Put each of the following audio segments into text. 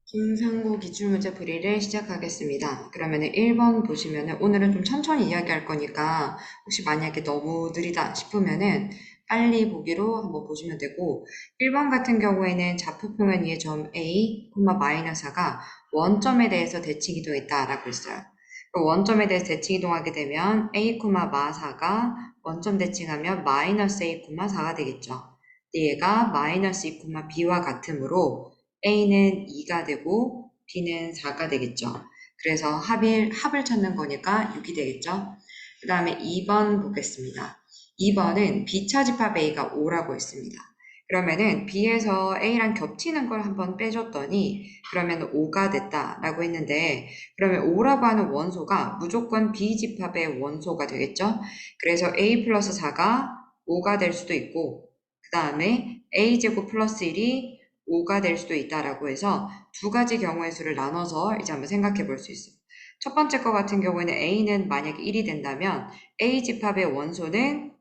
김상구 기출문제 풀이를 시작하겠습니다. 그러면은 1번 보시면은 오늘은 좀 천천히 이야기할 거니까 혹시 만약에 너무 느리다 싶으면은 빨리 보기로 한번 보시면 되고 1번 같은 경우에는 좌표 평면 위의 점 A, 마이너스 4가 원점에 대해서 대칭 이동했다라고 했어요. 그 원점에 대해서 대칭 이동하게 되면 A, 마 4가 원점 대칭하면 마이너스 A, 4가 되겠죠. 얘가 마이너스 2, B와 같으므로 A는 2가 되고 B는 4가 되겠죠. 그래서 합을 찾는 거니까 6이 되겠죠. 그 다음에 2번 보겠습니다. 2번은 B차 집합 A가 5라고 했습니다. 그러면은 B에서 A랑 겹치는 걸 한번 빼줬더니 그러면 5가 됐다라고 했는데 그러면 5라고 하는 원소가 무조건 B 집합의 원소가 되겠죠. 그래서 A 플러스 4가 5가 될 수도 있고 그 다음에 A제곱 플러스 1이 5가 될 수도 있다라고 해서 두 가지 경우의 수를 나눠서 이제 한번 생각해 볼 수 있어요. 첫 번째 거 같은 경우에는 A는 만약에 1이 된다면 A 집합의 원소는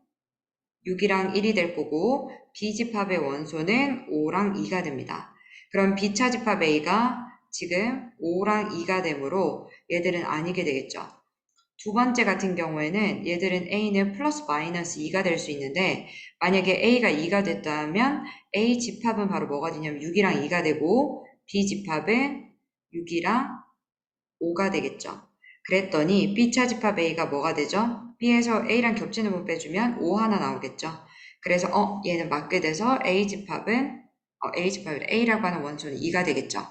6이랑 1이 될 거고 B 집합의 원소는 5랑 2가 됩니다. 그럼 B차 집합 A가 지금 5랑 2가 되므로 얘들은 아니게 되겠죠. 두 번째 같은 경우에는 얘들은 A는 플러스 마이너스 2가 될 수 있는데 만약에 A가 2가 됐다면 A 집합은 바로 뭐가 되냐면 6이랑 2가 되고 B 집합은 6이랑 5가 되겠죠. 그랬더니 B차 집합 A가 뭐가 되죠? B에서 A랑 겹치는 분 빼주면 5 하나 나오겠죠. 그래서 얘는 맞게 돼서 A 집합은 A라고 하는 원소는 2가 되겠죠.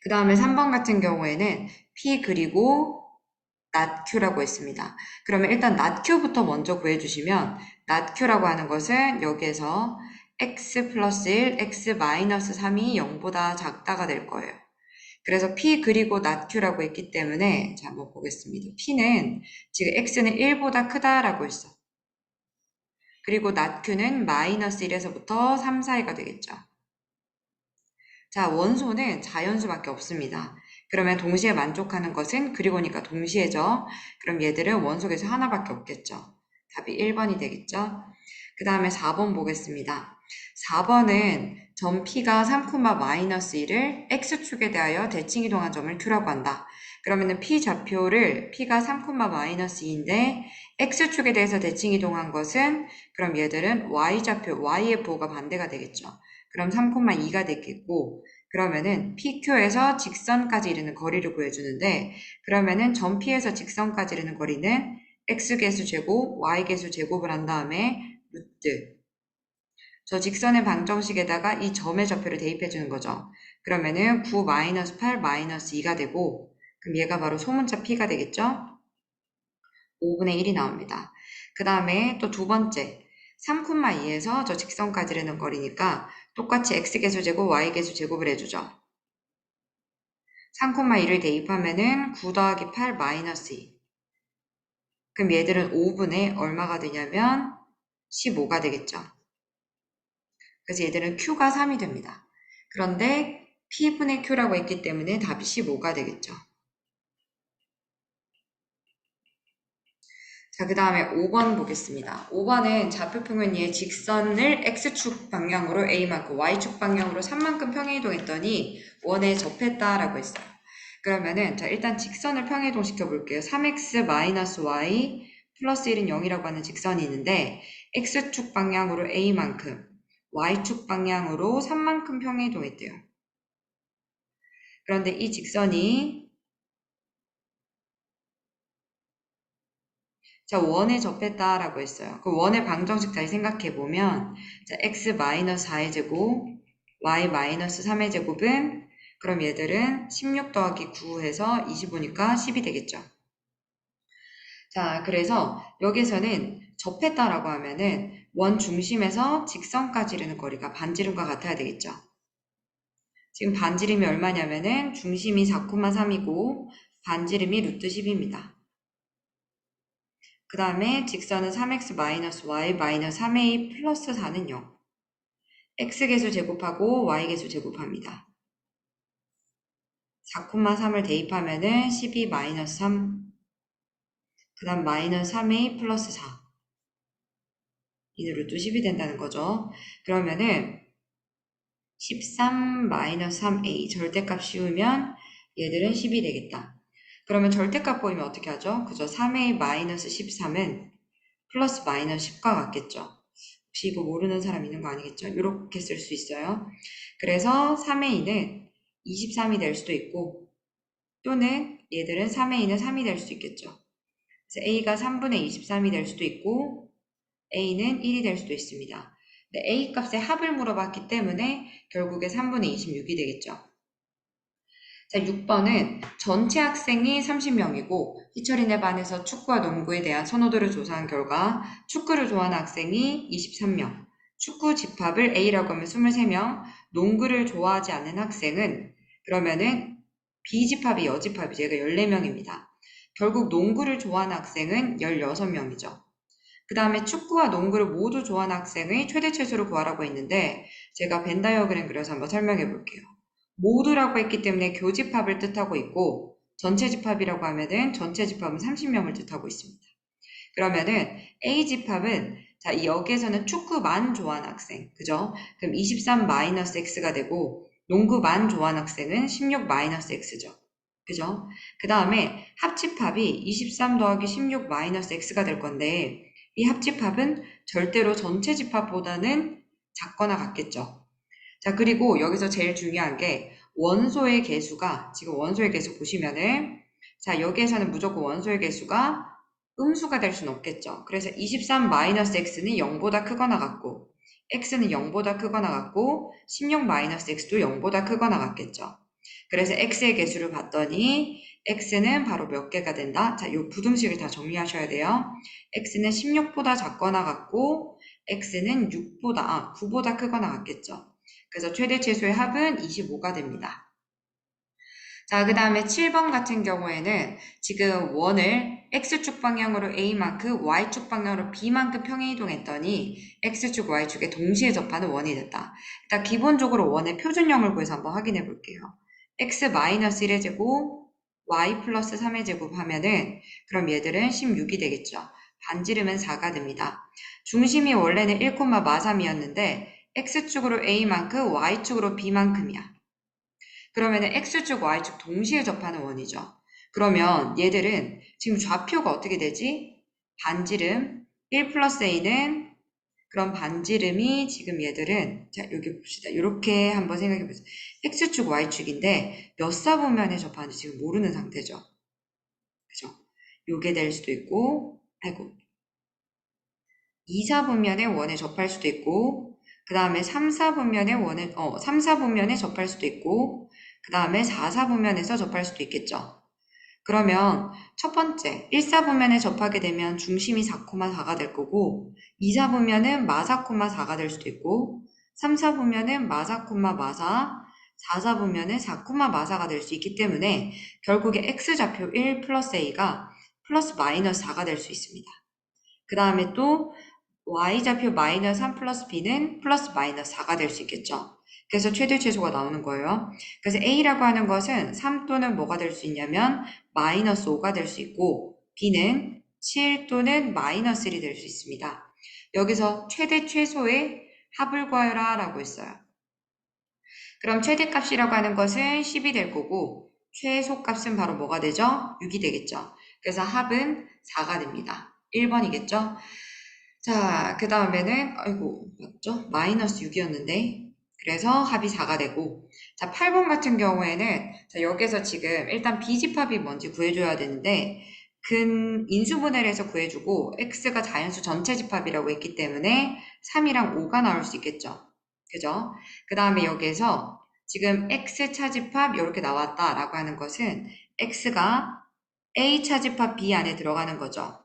그 다음에 3번 같은 경우에는 P 그리고 낫Q라고 했습니다. 그러면 일단 낫Q부터 먼저 구해주시면 낫Q라고 하는 것은 여기에서 x 플러스 1, x 마이너스 3이 0보다 작다가 될 거예요. 그래서 P 그리고 낫Q라고 했기 때문에 자 한번 보겠습니다. P는 지금 x는 1보다 크다라고 했어. 그리고 낫Q는 마이너스 1에서부터 3 사이가 되겠죠. 자, 원소는 자연수밖에 없습니다. 그러면 동시에 만족하는 것은 그리고니까 동시에죠. 그럼 얘들은 원소 계수 하나밖에 없겠죠. 답이 1번이 되겠죠. 그 다음에 4번 보겠습니다. 4번은 점 P가 3, 마이너스 1을 X축에 대하여 대칭 이동한 점을 Q라고 한다. 그러면은 P 좌표를 P가 3, 마이너스 2인데 X축에 대해서 대칭 이동한 것은 그럼 얘들은 Y좌표, Y의 부호가 반대가 되겠죠. 그럼 3,2가 되겠고 그러면은 PQ에서 직선까지 이르는 거리를 구해주는데 그러면은 점 P에서 직선까지 이르는 거리는 X계수 제곱, Y계수 제곱을 한 다음에 루트 저 직선의 방정식에다가 이 점의 좌표를 대입해주는 거죠. 그러면은 9 마이너스 8 마이너스 2가 되고 그럼 얘가 바로 소문자 P가 되겠죠? 5분의 1이 나옵니다. 그 다음에 또 두 번째 3,2에서 저 직선까지 이르는 거리니까 똑같이 x계수 제곱, y계수 제곱을 해주죠. 3,2를 대입하면은 9 더하기 8 마이너스 2. 그럼 얘들은 5분의 얼마가 되냐면 15가 되겠죠. 그래서 얘들은 q가 3이 됩니다. 그런데 p분의 q라고 했기 때문에 답이 15가 되겠죠. 자, 그 다음에 5번 보겠습니다. 5번은 좌표평면 위에 직선을 x축 방향으로 a만큼, y축 방향으로 3만큼 평행이동했더니 원에 접했다라고 했어요. 그러면은 자 일단 직선을 평행이동 시켜볼게요. 3x-y 플러스 1은 0이라고 하는 직선이 있는데 x축 방향으로 a만큼, y축 방향으로 3만큼 평행이동했대요. 그런데 이 직선이 자, 원에 접했다라고 했어요. 그 원의 방정식 다시 생각해보면, 자, x-4의 제곱, y-3의 제곱은, 그럼 얘들은 16 더하기 9 해서 25니까 10이 되겠죠. 자, 그래서 여기서는 접했다라고 하면은 원 중심에서 직선까지 이르는 거리가 반지름과 같아야 되겠죠. 지금 반지름이 얼마냐면은 중심이 4,3이고 반지름이 루트 10입니다. 그 다음에 직선은 3x-y-3a 플러스 4는 0. x계수 제곱하고 y계수 제곱합니다. 4,3을 대입하면은 12 마이너스 3. 그 다음 마이너스 3a 플러스 4. 이는 루트 10이 된다는 거죠. 그러면은 13 마이너스 3a 절대값 씌우면 얘들은 10이 되겠다. 그러면 절대값 보이면 어떻게 하죠? 그죠? 3a 마이너스 13은 플러스 마이너스 10과 같겠죠? 혹시 이거 모르는 사람 있는 거 아니겠죠? 이렇게 쓸 수 있어요. 그래서 3a는 23이 될 수도 있고 또는 얘들은 3a는 3이 될 수도 있겠죠. 그래서 a가 3분의 23이 될 수도 있고 a는 1이 될 수도 있습니다. 근데 a 값의 합을 물어봤기 때문에 결국에 3분의 26이 되겠죠. 자, 6번은 전체 학생이 30명이고 희철이네 반에서 축구와 농구에 대한 선호도를 조사한 결과 축구를 좋아하는 학생이 23명, 축구 집합을 A라고 하면 23명, 농구를 좋아하지 않는 학생은 그러면은 B 집합이 여집합이죠. 얘가 14명입니다. 결국 농구를 좋아하는 학생은 16명이죠. 그 다음에 축구와 농구를 모두 좋아하는 학생의 최대 최소를 구하라고 했는데 제가 벤 다이어그램 그려서 한번 설명해 볼게요. 모두라고 했기 때문에 교집합을 뜻하고 있고 전체 집합이라고 하면은 전체 집합은 30명을 뜻하고 있습니다. 그러면은 A 집합은 자 여기에서는 축구만 좋아하는 학생 그죠? 그럼 23 마이너스 X가 되고 농구만 좋아하는 학생은 16 마이너스 X죠. 그죠? 그 다음에 합집합이 23 더하기 16 마이너스 X가 될 건데 이 합집합은 절대로 전체 집합보다는 작거나 같겠죠. 자, 그리고 여기서 제일 중요한 게 원소의 개수가 지금 원소의 개수 보시면은 자, 여기에서는 무조건 원소의 개수가 음수가 될 수는 없겠죠. 그래서 23 마이너스 x는 0보다 크거나 같고 x는 0보다 크거나 같고 16 마이너스 x도 0보다 크거나 같겠죠. 그래서 x의 개수를 봤더니 x는 바로 몇 개가 된다? 자, 이 부등식을 다 정리하셔야 돼요. x는 16보다 작거나 같고 x는 9보다 크거나 같겠죠. 그래서 최대 최소의 합은 25가 됩니다. 자, 그 다음에 7번 같은 경우에는 지금 원을 X축 방향으로 A만큼 Y축 방향으로 B만큼 평행이동했더니 X축, Y축에 동시에 접하는 원이 됐다. 일단 기본적으로 원의 표준형을 구해서 한번 확인해 볼게요. X-1의 제곱, Y 플러스 3의 제곱 하면은 그럼 얘들은 16이 되겠죠. 반지름은 4가 됩니다. 중심이 원래는 1, 마3이었는데 X축으로 A만큼 Y축으로 B만큼이야. 그러면 X축, Y축 동시에 접하는 원이죠. 그러면 얘들은 지금 좌표가 어떻게 되지? 반지름 1 플러스 A는 그럼 반지름이 지금 얘들은 자 여기 봅시다. 이렇게 한번 생각해 보세요. X축, Y축인데 몇 사분면에 접하는지 지금 모르는 상태죠. 그죠? 요게 될 수도 있고 아이고 2사분면의 원에 접할 수도 있고 그 다음에 3사분면의 원에 3사분면에 접할 수도 있고 그 다음에 4사분면에서 접할 수도 있겠죠. 그러면 첫 번째 1사분면에 접하게 되면 중심이 4,4가 될 거고 2사분면은 마4,4가 될 수도 있고 3사분면은 마4,마4 4사분면은 4,마4가 될 수 있기 때문에 결국에 X좌표 1 플러스 A가 플러스 마이너스 4가 될 수 있습니다. 그 다음에 또 y좌표 마이너스 3 플러스 b는 플러스 마이너스 4가 될 수 있겠죠. 그래서 최대 최소가 나오는 거예요. 그래서 a라고 하는 것은 3 또는 뭐가 될 수 있냐면 마이너스 5가 될 수 있고 b는 7 또는 마이너스 1이 될 수 있습니다. 여기서 최대 최소의 합을 구하여라 라고 했어요. 그럼 최대값이라고 하는 것은 10이 될 거고 최소값은 바로 뭐가 되죠? 6이 되겠죠. 그래서 합은 4가 됩니다. 1번이겠죠? 자, 그 다음에는, 아이고, 맞죠? 마이너스 6이었는데. 그래서 합이 4가 되고. 자, 8번 같은 경우에는, 자, 여기서 지금 일단 B집합이 뭔지 구해줘야 되는데, 인수분해를 해서 구해주고, X가 자연수 전체 집합이라고 했기 때문에 3이랑 5가 나올 수 있겠죠. 그죠? 그 다음에 여기에서 지금 X 차집합 이렇게 나왔다라고 하는 것은 X가 A 차집합 B 안에 들어가는 거죠.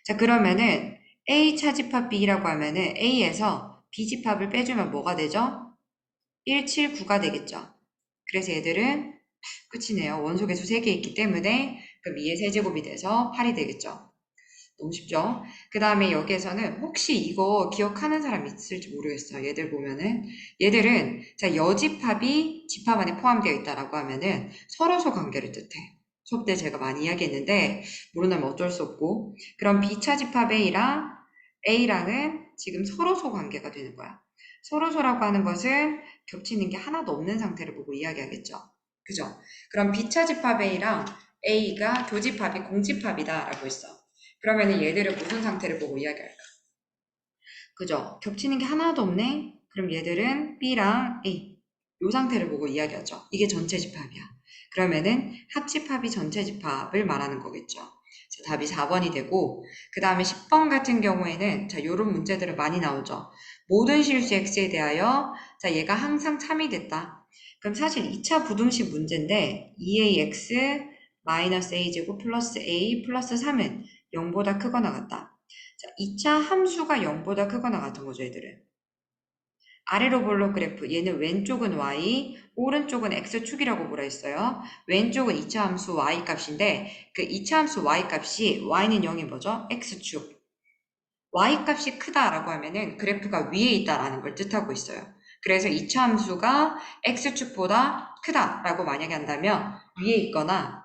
자, 그러면은 A 차집합 B라고 하면은 A에서 B 집합을 빼주면 뭐가 되죠? 1, 7, 9가 되겠죠. 그래서 얘들은 끝이네요. 원소개수 3개 있기 때문에 그럼 2의 세제곱이 돼서 8이 되겠죠. 너무 쉽죠? 그 다음에 여기에서는 혹시 이거 기억하는 사람 있을지 모르겠어요. 얘들 보면은 얘들은 자 여집합이 집합 안에 포함되어 있다라고 하면은 서로소 관계를 뜻해. 수업 때 제가 많이 이야기했는데 모른다면 어쩔 수 없고 그럼 B차 집합 A랑은 지금 서로소 관계가 되는 거야. 서로소라고 하는 것은 겹치는 게 하나도 없는 상태를 보고 이야기하겠죠. 그죠? 그럼 B차 집합 A랑 A가 교집합이 공집합이다 라고 했어. 그러면 얘들은 무슨 상태를 보고 이야기할까? 그죠? 겹치는 게 하나도 없네? 그럼 얘들은 B랑 A 이 상태를 보고 이야기하죠. 이게 전체 집합이야. 그러면은 합집합이 전체 집합을 말하는 거겠죠. 자, 답이 4번이 되고 그 다음에 10번 같은 경우에는 자 요런 문제들은 많이 나오죠. 모든 실수 x에 대하여 자 얘가 항상 참이 됐다. 그럼 사실 2차 부등식 문제인데 2ax 마이너스 a제곱 플러스 a 플러스 3은 0보다 크거나 같다. 자, 2차 함수가 0보다 크거나 같은 거죠, 얘들은. 아래로 볼록 그래프, 얘는 왼쪽은 y, 오른쪽은 x축이라고 보라 했어요. 왼쪽은 2차 함수 y 값인데 그 2차 함수 y 값이 y는 0이 뭐죠? x축. y 값이 크다라고 하면은 그래프가 위에 있다라는 걸 뜻하고 있어요. 그래서 2차 함수가 x축보다 크다라고 만약에 한다면 위에 있거나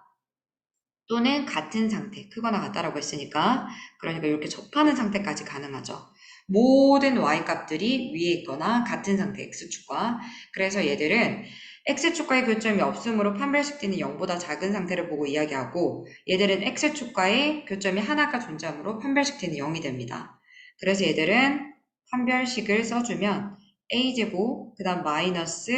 또는 같은 상태, 크거나 같다라고 했으니까 그러니까 이렇게 접하는 상태까지 가능하죠. 모든 y값들이 위에 있거나 같은 상태 x축과 그래서 얘들은 x축과의 교점이 없으므로 판별식되는 0보다 작은 상태를 보고 이야기하고 얘들은 x축과의 교점이 하나가 존재하므로 판별식되는 0이 됩니다. 그래서 얘들은 판별식을 써주면 a제곱 그 다음 마이너스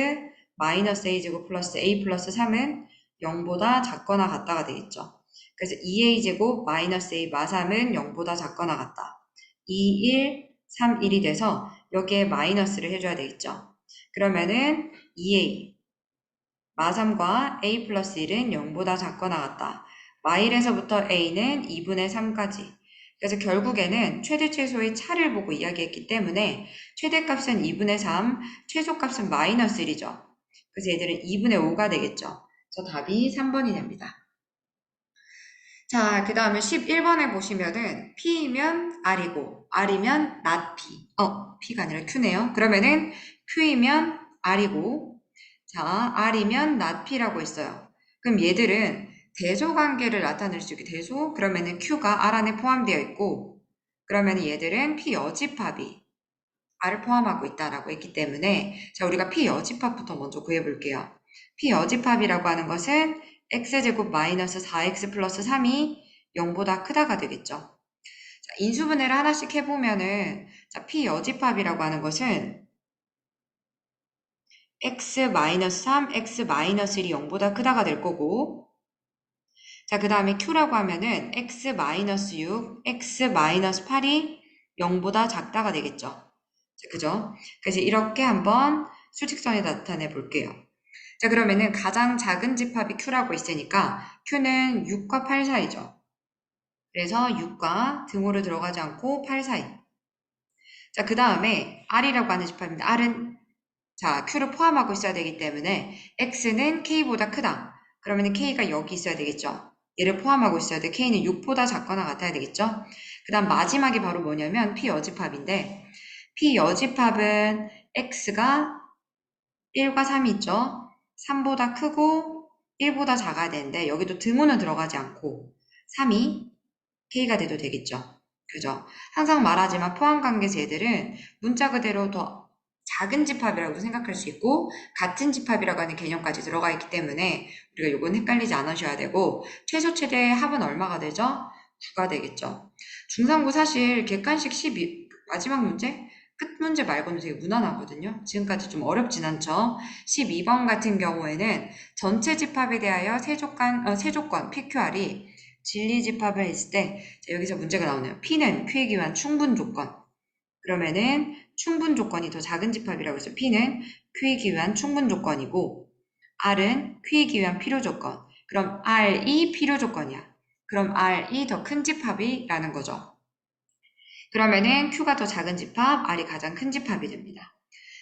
a제곱 플러스 a 플러스 3은 0보다 작거나 같다가 되겠죠. 그래서 2a제곱 마이너스 a 마3은 0보다 작거나 같다. 2, 1, 3, 1이 돼서 여기에 마이너스를 해줘야 되겠죠. 그러면은 2a 마3과 a 플러스 1은 0보다 작거나 같다. 마1에서부터 a는 2분의 3까지. 그래서 결국에는 최대 최소의 차를 보고 이야기했기 때문에 최대값은 2분의 3, 최소값은 마이너스 1이죠. 그래서 얘들은 2분의 5가 되겠죠. 그래서 답이 3번이 됩니다. 자, 그 다음에 11번에 보시면은 P이면 R이고 R이면 not P. P가 아니라 Q네요. 그러면은 Q이면 R이고 자, R이면 not P라고 했어요. 그럼 얘들은 대소관계를 나타낼 수 있게 대소 그러면은 Q가 R 안에 포함되어 있고 그러면 얘들은 P 여집합이 R을 포함하고 있다라고 했기 때문에 자, 우리가 P 여집합부터 먼저 구해볼게요. P 여집합이라고 하는 것은 x제곱 마이너스 4x 플러스 3이 0보다 크다가 되겠죠. 자, 인수분해를 하나씩 해보면은 자, P 여집합이라고 하는 것은 x 마이너스 3, x 마이너스 1이 0보다 크다가 될 거고 자, 그 다음에 Q라고 하면은 x 마이너스 6, x 마이너스 8이 0보다 작다가 되겠죠. 자, 그죠? 그래서 이렇게 한번 수직선에 나타내 볼게요. 자, 그러면은 가장 작은 집합이 Q라고 있으니까 Q는 6과 8 사이죠. 그래서 6과 등호를 들어가지 않고 8 사이. 자, 그 다음에 R이라고 하는 집합입니다. R은 자, Q를 포함하고 있어야 되기 때문에 X는 K보다 크다. 그러면 K가 여기 있어야 되겠죠. 얘를 포함하고 있어야 돼. K는 6보다 작거나 같아야 되겠죠. 그 다음 마지막이 바로 뭐냐면 P 여집합인데 P 여집합은 X가 1과 3이 있죠. 3보다 크고 1보다 작아야 되는데 여기도 등호는 들어가지 않고 3이 K가 돼도 되겠죠. 그죠? 항상 말하지만 포함관계에서 얘들은 문자 그대로 더 작은 집합이라고 생각할 수 있고 같은 집합이라고 하는 개념까지 들어가 있기 때문에 우리가 요건 헷갈리지 않으셔야 되고 최소 최대 합은 얼마가 되죠? 9가 되겠죠. 중상부 사실 객관식 12 마지막 문제? 끝 문제 말고는 되게 무난하거든요. 지금까지 좀 어렵진 않죠. 12번 같은 경우에는 전체 집합에 대하여 세조건 PQR이 진리 집합을 했을 때 자, 여기서 문제가 나오네요. P는 Q에 기한 충분 조건. 그러면은 충분 조건이 더 작은 집합이라고 해서 P는 Q에 기한 충분 조건이고 R은 Q에 기한 필요 조건. 그럼 R이 필요 조건이야. 그럼 R이 더 큰 집합이라는 거죠. 그러면은 Q가 더 작은 집합, R이 가장 큰 집합이 됩니다.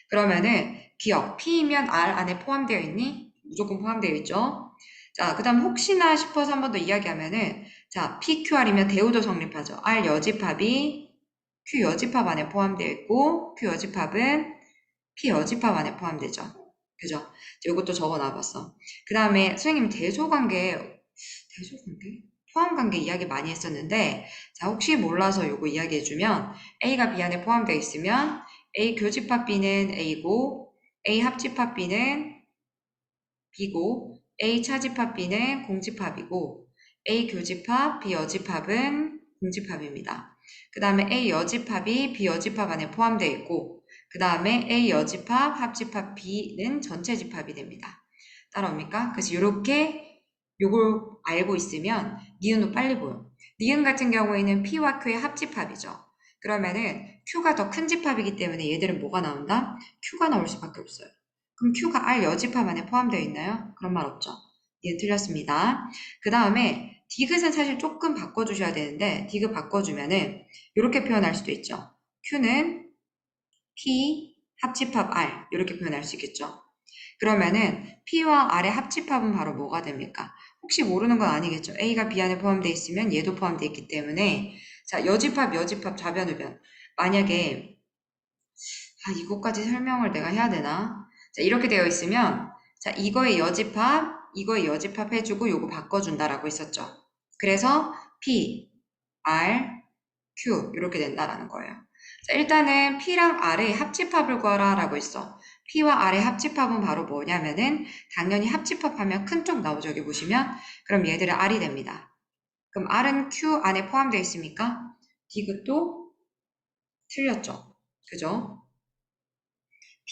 그러면은 기억, P이면 R 안에 포함되어 있니? 무조건 포함되어 있죠. 자, 그 다음 혹시나 싶어서 한 번 더 이야기하면은 자, PQR이면 대우도 성립하죠. R 여집합이 Q 여집합 안에 포함되어 있고 Q 여집합은 P 여집합 안에 포함되죠. 그죠? 이것도 적어 놔봤어. 그 다음에 선생님 대소관계 포함관계 이야기 많이 했었는데 자 혹시 몰라서 요거 이야기해주면 A가 B 안에 포함되어 있으면 A 교집합 B는 A고 A 합집합 B는 B고 A 차집합 B는 공집합이고 A 교집합 B 여집합은 공집합입니다. 그 다음에 A 여집합이 B 여집합 안에 포함되어 있고 그 다음에 A 여집합 합집합 B는 전체 집합이 됩니다. 따라옵니까? 그래서 이렇게 요걸 알고 있으면 니은도 빨리 보여. 니은 같은 경우에는 P와 Q의 합집합이죠. 그러면은 Q가 더 큰 집합이기 때문에 얘들은 뭐가 나온다? Q가 나올 수밖에 없어요. 그럼 Q가 R 여집합 안에 포함되어 있나요? 그런 말 없죠. 예, 틀렸습니다. 그 다음에 디귿은 사실 조금 바꿔주셔야 되는데 디귿 바꿔주면은 이렇게 표현할 수도 있죠. Q는 P 합집합 R 이렇게 표현할 수 있겠죠. 그러면은 P와 R의 합집합은 바로 뭐가 됩니까? 혹시 모르는 건 아니겠죠. A가 B 안에 포함되어 있으면 얘도 포함되어 있기 때문에 자 여집합, 여집합, 좌변, 우변 만약에 이것까지 설명을 내가 해야 되나? 자 이렇게 되어 있으면 자 이거의 여집합 해주고 요거 바꿔준다라고 있었죠. 그래서 P, R, Q 이렇게 된다라는 거예요. 자, 일단은 P랑 R의 합집합을 구하라 라고 있어. P와 R의 합집합은 바로 뭐냐면은 당연히 합집합하면 큰 쪽 나오죠. 여기 보시면 그럼 얘들은 R이 됩니다. 그럼 R은 Q 안에 포함되어 있습니까? 디귿도 틀렸죠. 그죠?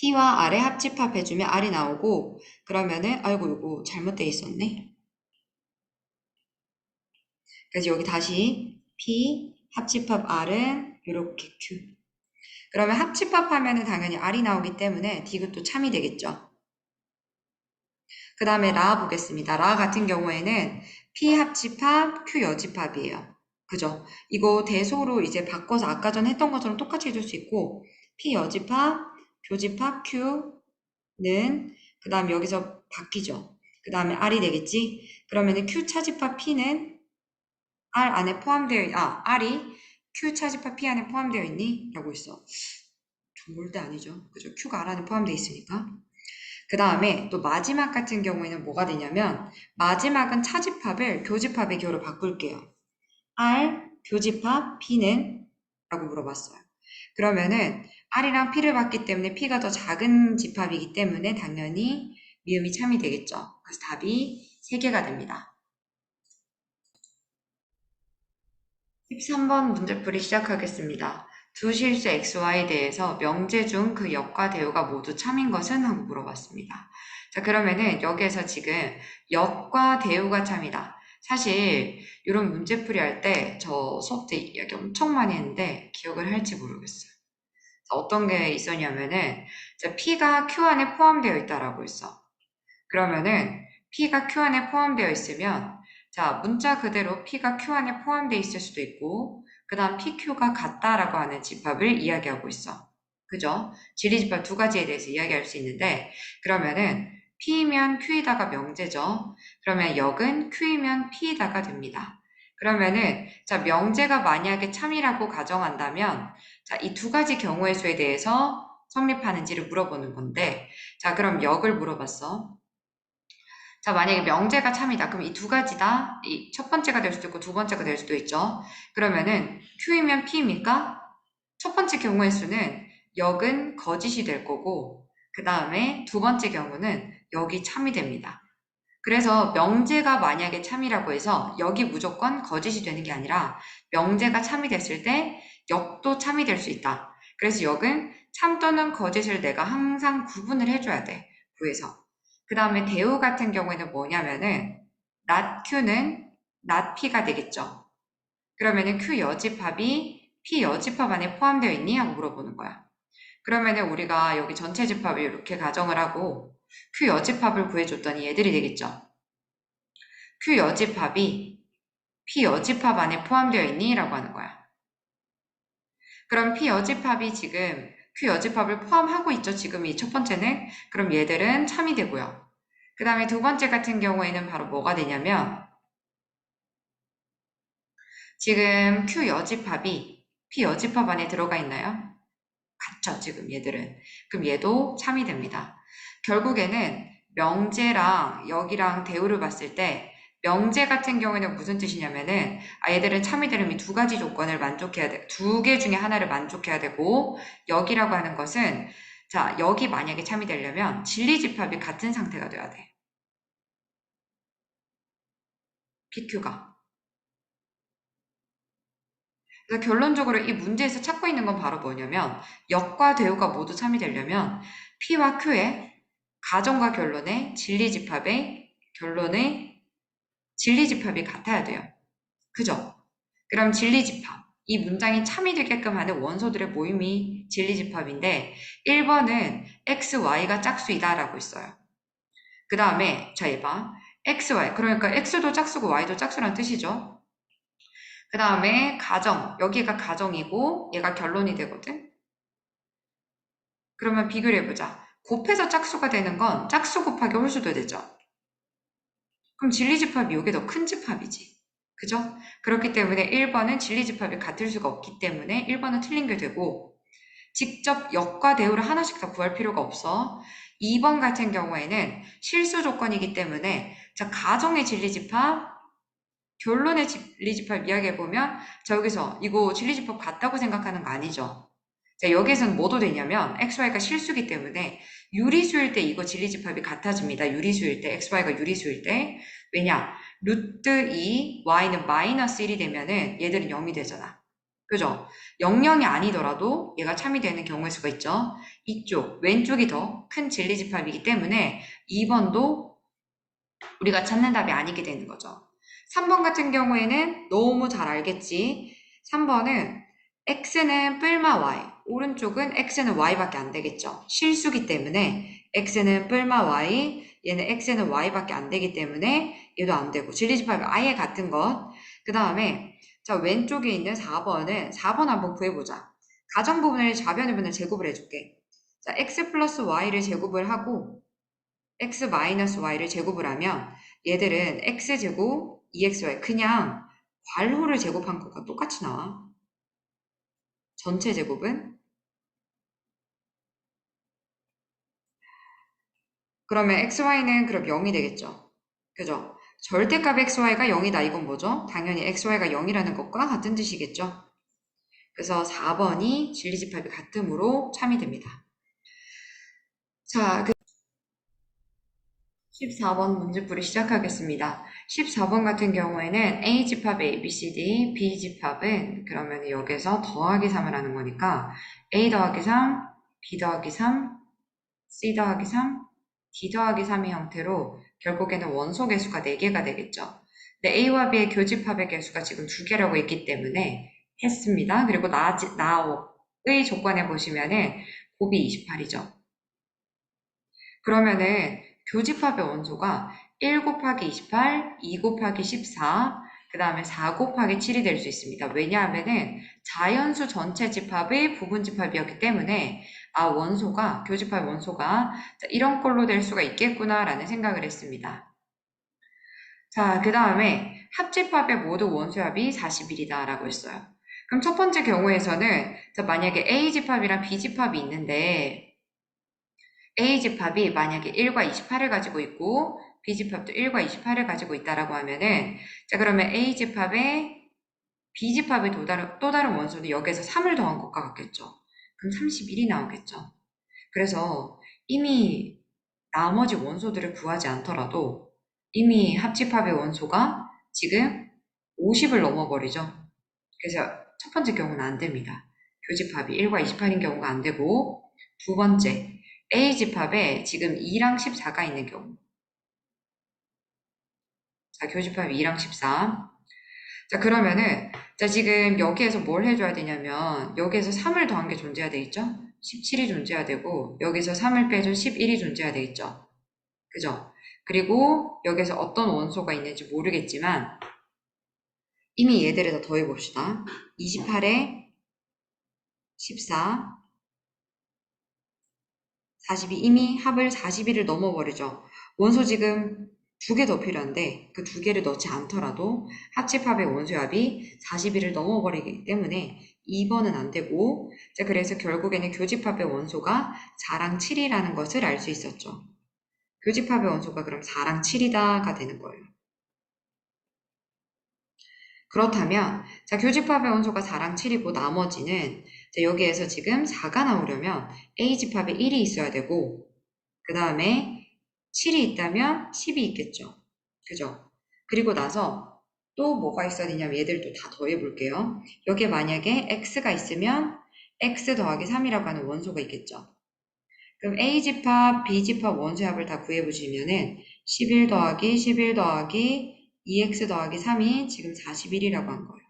P와 R의 합집합 해주면 R이 나오고 그러면은 아이고 이거 잘못되어 있었네. 그래서 여기 다시 P 합집합 R은 이렇게 Q. 그러면 합집합 하면은 당연히 R이 나오기 때문에 디귿도 참이 되겠죠. 그 다음에 라 보겠습니다. 라 같은 경우에는 P 합집합, Q 여집합이에요. 그죠? 이거 대소로 이제 바꿔서 아까 전 했던 것처럼 똑같이 해줄 수 있고 P 여집합, 교집합 Q는 그 다음 여기서 바뀌죠. 그 다음에 R이 되겠지? 그러면은 Q 차집합 P는 R 안에 포함되어, R이 Q 차집합 P 안에 포함되어 있니? 라고 있어. 절대 아니죠. 그죠? Q가 R 안에 포함되어 있으니까. 그 다음에 또 마지막 같은 경우에는 뭐가 되냐면 마지막은 차집합을 교집합의 교로 바꿀게요. R 교집합 P는? 라고 물어봤어요. 그러면은 R이랑 P를 봤기 때문에 P가 더 작은 집합이기 때문에 당연히 미음이 참이 되겠죠. 그래서 답이 3개가 됩니다. 13번 문제풀이 시작하겠습니다. 두 실수 XY에 대해서 명제 중 그 역과 대우가 모두 참인 것은? 하고 물어봤습니다. 자, 그러면은 여기에서 지금 역과 대우가 참이다. 사실 이런 문제풀이 할 때 저 수업 때 이야기 엄청 많이 했는데 기억을 할지 모르겠어요. 어떤 게 있었냐면은 P가 Q 안에 포함되어 있다라고 있어. 그러면은 P가 Q 안에 포함되어 있으면 자 문자 그대로 P가 Q 안에 포함되어 있을 수도 있고 그 다음 PQ가 같다라고 하는 집합을 이야기하고 있어. 그죠? 지리집합 두 가지에 대해서 이야기할 수 있는데 그러면은 P이면 Q이다가 명제죠. 그러면 역은 Q이면 P이다가 됩니다. 그러면은 자 명제가 만약에 참이라고 가정한다면 자 이 두 가지 경우의 수에 대해서 성립하는지를 물어보는 건데 자 그럼 역을 물어봤어. 자, 만약에 명제가 참이다. 그럼 이 두 가지다. 이 첫 번째가 될 수도 있고 두 번째가 될 수도 있죠. 그러면은 Q이면 P입니까? 첫 번째 경우의 수는 역은 거짓이 될 거고 그 다음에 두 번째 경우는 역이 참이 됩니다. 그래서 명제가 만약에 참이라고 해서 역이 무조건 거짓이 되는 게 아니라 명제가 참이 됐을 때 역도 참이 될 수 있다. 그래서 역은 참 또는 거짓을 내가 항상 구분을 해줘야 돼. 구에서. 그 다음에 대우 같은 경우에는 뭐냐면은 not Q는 not P가 되겠죠. 그러면은 Q 여집합이 P 여집합 안에 포함되어 있니? 하고 물어보는 거야. 그러면은 우리가 여기 전체 집합을 이렇게 가정을 하고 Q 여집합을 구해줬더니 얘들이 되겠죠. Q 여집합이 P 여집합 안에 포함되어 있니? 라고 하는 거야. 그럼 P 여집합이 지금 Q 여집합을 포함하고 있죠. 지금 이 첫 번째는. 그럼 얘들은 참이 되고요. 그 다음에 두 번째 같은 경우에는 바로 뭐가 되냐면 지금 Q 여집합이 P 여집합 안에 들어가 있나요? 같죠, 지금 얘들은. 그럼 얘도 참이 됩니다. 결국에는 명제랑 역이랑 대우를 봤을 때 명제 같은 경우에는 무슨 뜻이냐면은, 얘들은 참이들음이 두 가지 조건을 만족해야 돼. 두 개 중에 하나를 만족해야 되고, 여기라고 하는 것은, 자, 여기 만약에 참이 되려면 진리집합이 같은 상태가 돼야 돼. PQ가. 그래서 결론적으로 이 문제에서 찾고 있는 건 바로 뭐냐면, 역과 대우가 모두 참이 되려면 P와 Q의 가정과 결론의 진리집합이 같아야 돼요. 그죠? 그럼 진리집합. 이 문장이 참이 되게끔 하는 원소들의 모임이 진리집합인데 1번은 x, y가 짝수이다 라고 있어요. 그 다음에 자 얘봐. x, y. 그러니까 x도 짝수고 y도 짝수란 뜻이죠. 그 다음에 가정. 여기가 가정이고 얘가 결론이 되거든. 그러면 비교를 해보자. 곱해서 짝수가 되는 건 짝수 곱하기 홀수도 되죠. 그럼 진리집합이 이게 더 큰 집합이지. 그죠? 그렇기 때문에 1번은 진리집합이 같을 수가 없기 때문에 1번은 틀린 게 되고 직접 역과 대우를 하나씩 다 구할 필요가 없어. 2번 같은 경우에는 실수 조건이기 때문에 자 가정의 진리집합, 결론의 진리집합 이야기해보면 자 여기서 이거 진리집합 같다고 생각하는 거 아니죠? 자 여기에서는 뭐도 되냐면 XY가 실수기 때문에 유리수일 때 이거 진리집합이 같아집니다. 유리수일 때, XY가 유리수일 때. 왜냐? 루트 2, Y는 마이너스 1이 되면은 얘들은 0이 되잖아. 그죠? 00이 아니더라도 얘가 참이 되는 경우의 수가 있죠. 이쪽, 왼쪽이 더 큰 진리집합이기 때문에 2번도 우리가 찾는 답이 아니게 되는 거죠. 3번 같은 경우에는 너무 잘 알겠지. 3번은 x는 뿔마 y, 오른쪽은 x는 y밖에 안 되겠죠. 실수기 때문에 x는 뿔마 y, 얘는 x는 y밖에 안 되기 때문에 얘도 안 되고 진리집합이 아예 같은 것. 그 다음에 자 왼쪽에 있는 4번 한번 구해보자. 가정 부분을 좌변의 분을 제곱을 해줄게. 자 x 플러스 y를 제곱을 하고 x 마이너스 y를 제곱을 하면 얘들은 x제곱 2xy 그냥 괄호를 제곱한 것과 똑같이 나와. 전체 제곱은 그러면 xy는 그럼 0이 되겠죠. 그죠? 절대값 xy가 0이다. 이건 뭐죠? 당연히 xy가 0이라는 것과 같은 뜻이겠죠. 그래서 4번이 진리집합이 같음으로 참이 됩니다. 자, 14번 문제풀이 시작하겠습니다. 14번 같은 경우에는 A집합 A, B, C, D, B집합은 그러면 여기서 더하기 3을 하는 거니까 A 더하기 3, B 더하기 3, C 더하기 3, D 더하기 3의 형태로 결국에는 원소 개수가 4개가 되겠죠. 근데 A와 B의 교집합의 개수가 지금 2개라고 있기 때문에 했습니다. 그리고 나의 조건에 보시면은 곱이 28이죠. 그러면은 교집합의 원소가 1 곱하기 28, 2 곱하기 14, 그 다음에 4 곱하기 7이 될 수 있습니다. 왜냐하면은 자연수 전체 집합의 부분 집합이었기 때문에 원소가, 교집합의 원소가 이런 꼴로 될 수가 있겠구나라는 생각을 했습니다. 자, 그 다음에 합집합의 모두 원소합이 41이다 라고 했어요. 그럼 첫 번째 경우에서는 만약에 A집합이랑 B집합이 있는데 A집합이 만약에 1과 28을 가지고 있고 B집합도 1과 28을 가지고 있다라고 하면은 자 그러면 A집합에 B집합의 또 다른 원소는 여기에서 3을 더한 것과 같겠죠. 그럼 31이 나오겠죠. 그래서 이미 나머지 원소들을 구하지 않더라도 이미 합집합의 원소가 지금 50을 넘어버리죠. 그래서 첫 번째 경우는 안 됩니다. 교집합이 1과 28인 경우가 안 되고 두 번째 A집합에 지금 2랑 14가 있는 경우. 자, 교집합이 2랑 14. 자, 그러면은, 자, 지금 여기에서 뭘 해줘야 되냐면, 여기에서 3을 더한 게 존재해야 되겠죠? 17이 존재해야 되고, 여기서 3을 빼줘 11이 존재해야 되겠죠? 그죠? 그리고 여기서 어떤 원소가 있는지 모르겠지만, 이미 얘들을 다 더해봅시다. 28에 14, 42, 이미 합을 41을 넘어버리죠. 원소 지금 2개 더 필요한데 그 2개를 넣지 않더라도 합집합의 원소의 합이 41을 넘어버리기 때문에 2번은 안 되고 자 그래서 결국에는 교집합의 원소가 4랑 7이라는 것을 알 수 있었죠. 교집합의 원소가 그럼 4랑 7이다가 되는 거예요. 그렇다면 자, 교집합의 원소가 4랑 7이고 나머지는 자, 여기에서 지금 4가 나오려면 A집합에 1이 있어야 되고 그 다음에 7이 있다면 10이 있겠죠. 그죠? 그리고 나서 또 뭐가 있어야 되냐면 얘들도 다 더해 볼게요. 여기에 만약에 X가 있으면 X 더하기 3이라고 하는 원소가 있겠죠. 그럼 A집합, B집합 원소의 합을 다 구해보시면은 11 더하기 11 더하기 2X 더하기 3이 지금 41이라고 한 거예요.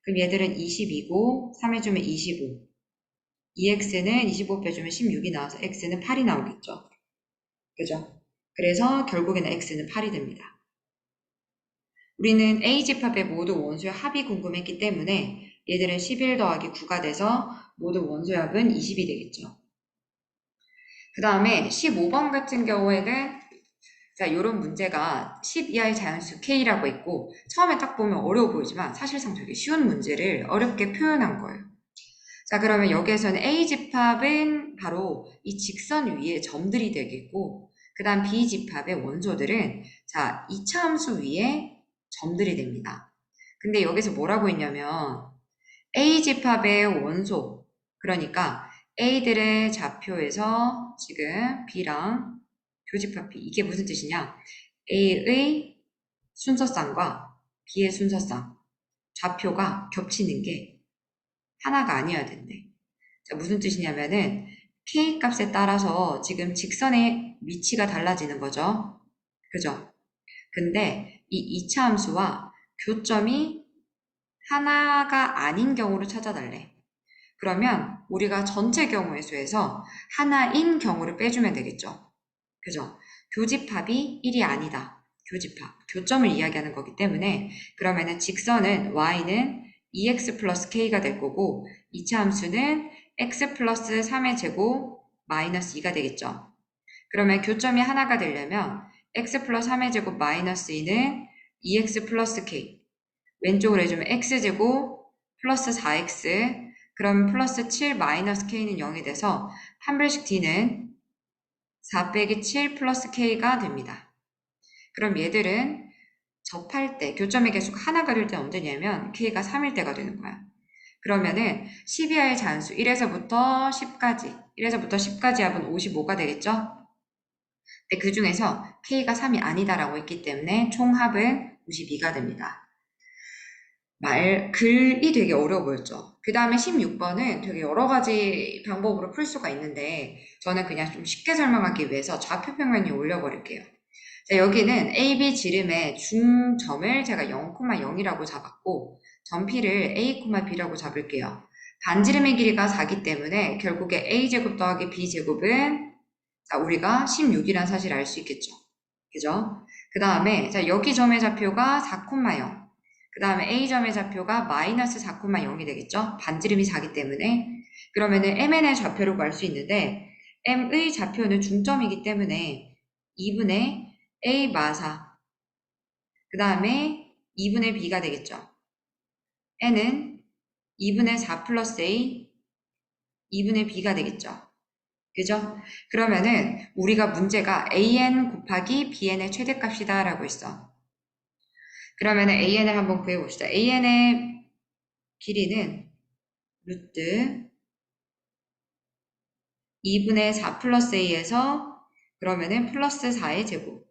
그럼 얘들은 22고 3 해주면 25. 2X는 25 빼주면 16이 나와서 X는 8이 나오겠죠. 그죠? 그래서 결국에는 X는 8이 됩니다. 우리는 A집합의 모두 원소의 합이 궁금했기 때문에 얘들은 11 더하기 9가 돼서 모두 원소의 합은 20이 되겠죠. 그 다음에 15번 같은 경우에는 자, 이런 문제가 10 이하의 자연수 K라고 있고 처음에 딱 보면 어려워 보이지만 사실상 되게 쉬운 문제를 어렵게 표현한 거예요. 자, 그러면 여기에서는 A집합은 바로 이 직선 위에 점들이 되겠고 그 다음 B집합의 원소들은 자, 이차 함수 위에 점들이 됩니다. 근데 여기서 뭐라고 했냐면 A집합의 원소 그러니까 A들의 좌표에서 지금 B랑 교집합 B 이게 무슨 뜻이냐 A의 순서쌍과 B의 순서쌍 좌표가 겹치는 게 하나가 아니어야 된대. 자, 무슨 뜻이냐면은 K 값에 따라서 지금 직선의 위치가 달라지는 거죠. 그죠? 근데 이 2차 함수와 교점이 하나가 아닌 경우를 찾아달래. 그러면 우리가 전체 경우의 수에서 하나인 경우를 빼주면 되겠죠. 그죠? 교집합이 1이 아니다. 교집합, 교점을 이야기하는 거기 때문에 그러면은 직선은 y는 2x 플러스 k가 될 거고 2차 함수는 x 플러스 3의 제곱 마이너스 2가 되겠죠. 그러면 교점이 하나가 되려면 x 플러스 3의 제곱 마이너스 2는 2x 플러스 k 왼쪽으로 해주면 x제곱 플러스 4x 그럼 플러스 7 마이너스 k는 0이 돼서 판별식 d는 4 빼기 7 플러스 k가 됩니다. 그럼 얘들은 접할 때 교점의 개수가 하나가 될 때 언제냐면 k가 3일 때가 되는 거야. 그러면은 12하의 잔수 1에서부터 10까지 1에서부터 10까지 합은 55가 되겠죠? 근데 그 중에서 k가 3이 아니다라고 했기 때문에 총합은 92가 됩니다. 글이 되게 어려워 보였죠. 그 다음에 16번은 되게 여러 가지 방법으로 풀 수가 있는데 저는 그냥 좀 쉽게 설명하기 위해서 좌표 평면이 올려버릴게요. 자, 여기는 AB 지름의 중점을 제가 0,0이라고 잡았고 점피를 A, B라고 잡을게요. 반지름의 길이가 4기 때문에 결국에 A제곱 더하기 B제곱은 자, 우리가 16이란 사실을 알 수 있겠죠. 그죠? 그 다음에 자, 여기 점의 좌표가 4,0 그 다음에 A점의 좌표가 마이너스 4,0이 되겠죠? 반지름이 4기 때문에. 그러면은 MN의 좌표를 구할 수 있는데 M의 좌표는 중점이기 때문에 2분의 A 마사 그 다음에 2분의 B가 되겠죠? N은 2분의 4 플러스 A 2분의 B가 되겠죠? 그죠? 그러면은 우리가 문제가 AN 곱하기 BN의 최대값이다 라고 했어. 그러면은 AN을 한번 구해봅시다. AN의 길이는 루트 2분의 4 플러스 A에서 그러면은 플러스 4의 제곱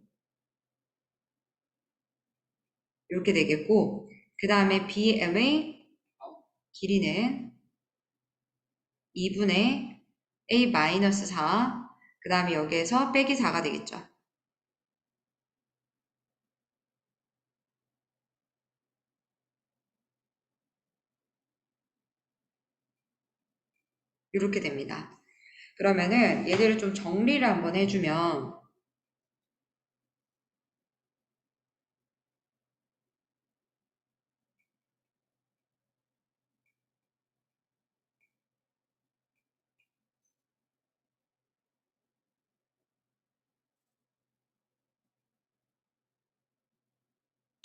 이렇게 되겠고 그 다음에 BM의 길이는 2분의 A 마이너스 4 그 다음에 여기에서 빼기 4가 되겠죠. 이렇게 됩니다. 그러면은 얘들을 좀 정리를 한번 해주면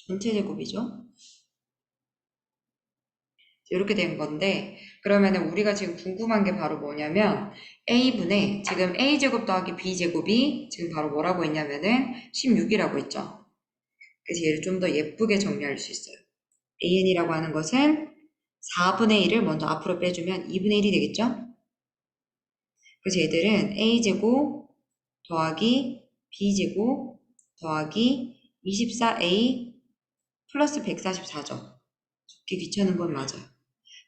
전체 제곱이죠. 이렇게 된 건데 그러면은 우리가 지금 궁금한 게 바로 뭐냐면 A분의 지금 A제곱 더하기 B제곱이 지금 바로 뭐라고 했냐면은 16이라고 했죠. 그래서 얘를 좀 더 예쁘게 정리할 수 있어요. AN이라고 하는 것은 4분의 1을 먼저 앞으로 빼주면 2분의 1이 되겠죠? 그래서 얘들은 A제곱 더하기 B제곱 더하기 24A 플러스 144죠. 적기 귀찮은 건 맞아요.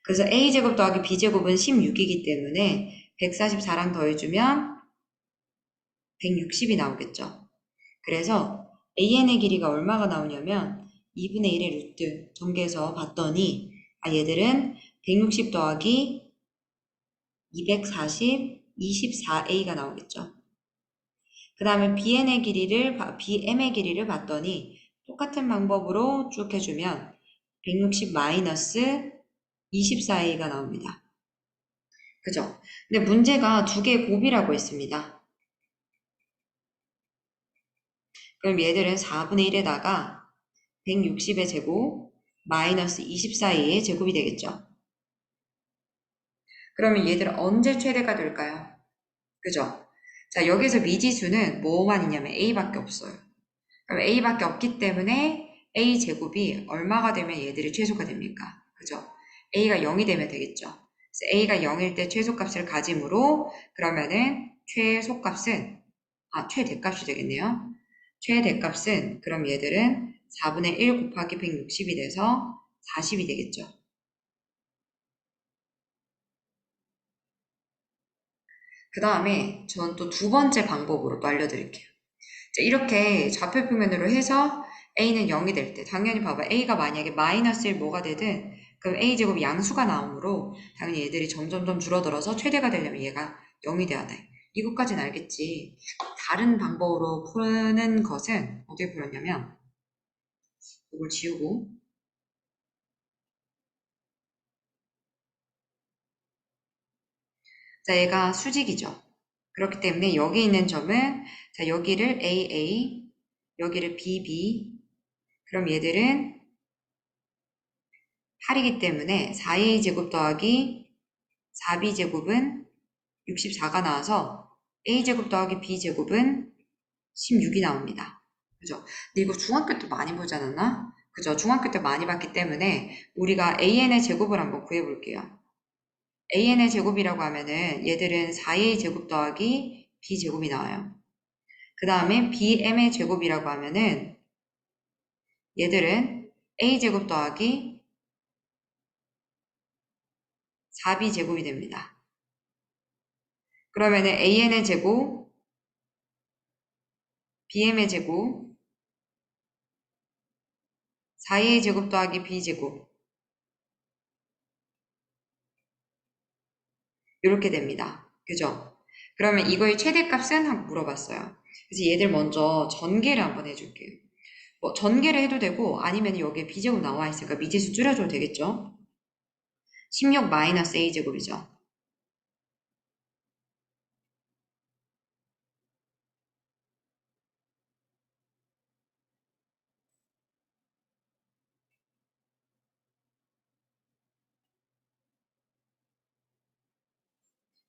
그래서 A제곱 더하기 B제곱은 16이기 때문에 144랑 더해주면 160이 나오겠죠. 그래서 AN의 길이가 얼마가 나오냐면 2분의 1의 루트 전개해서 봤더니 얘들은 160 더하기 240, 24A가 나오겠죠. 그 다음에 BM의 길이를 봤더니 똑같은 방법으로 쭉 해주면 160 마이너스 24A가 나옵니다. 그죠? 근데 문제가 두 개의 곱이라고 했습니다. 그럼 얘들은 4분의 1에다가 160의 제곱 마이너스 24A의 제곱이 되겠죠. 그러면 얘들은 언제 최대가 될까요? 그죠? 자, 여기서 미지수는 뭐만 있냐면 A밖에 없어요. 그럼 A밖에 없기 때문에 A 제곱이 얼마가 되면 얘들이 최소가 됩니까? 그죠? A가 0이 되면 되겠죠. 그래서 A가 0일 때 최소값을 가지므로 그러면은 최대값이 되겠네요. 최대값은 그럼 얘들은 4분의 1 곱하기 160이 돼서 40이 되겠죠. 그 다음에 전 또 두 번째 방법으로 또 알려드릴게요. 자, 이렇게 좌표평면으로 해서 A는 0이 될 때 당연히 봐봐. A가 만약에 마이너스 1 뭐가 되든 그럼 A제곱 양수가 나오므로 당연히 얘들이 점점점 줄어들어서 최대가 되려면 얘가 0이 돼야 돼. 이것까지는 알겠지. 다른 방법으로 푸는 것은 어떻게 풀었냐면 이걸 지우고 자, 얘가 수직이죠. 그렇기 때문에 여기 있는 점은 자, 여기를 AA, 여기를 BB. 그럼 얘들은 8이기 때문에 4A 제곱 더하기 4B 제곱은 64가 나와서 A 제곱 더하기 B 제곱은 16이 나옵니다. 그죠? 근데 이거 중학교 때 많이 보지 않았나? 그죠? 중학교 때 많이 봤기 때문에 우리가 AN의 제곱을 한번 구해볼게요. AN의 제곱이라고 하면은 얘들은 4A 제곱 더하기 B 제곱이 나와요. 그 다음에 BM의 제곱이라고 하면은 얘들은 A제곱 더하기 4B 제곱이 됩니다. 그러면은 AN의 제곱, BM의 제곱, 4A 제곱 더하기 B 제곱 이렇게 됩니다. 그죠? 그러면 이거의 최대값은? 하고 물어봤어요. 그래서 얘들 먼저 전개를 한번 해줄게요. 뭐 전개를 해도 되고 아니면 여기에 B제곱 나와 있으니까 미지수 줄여줘도 되겠죠? 16 마이너스 A제곱이죠.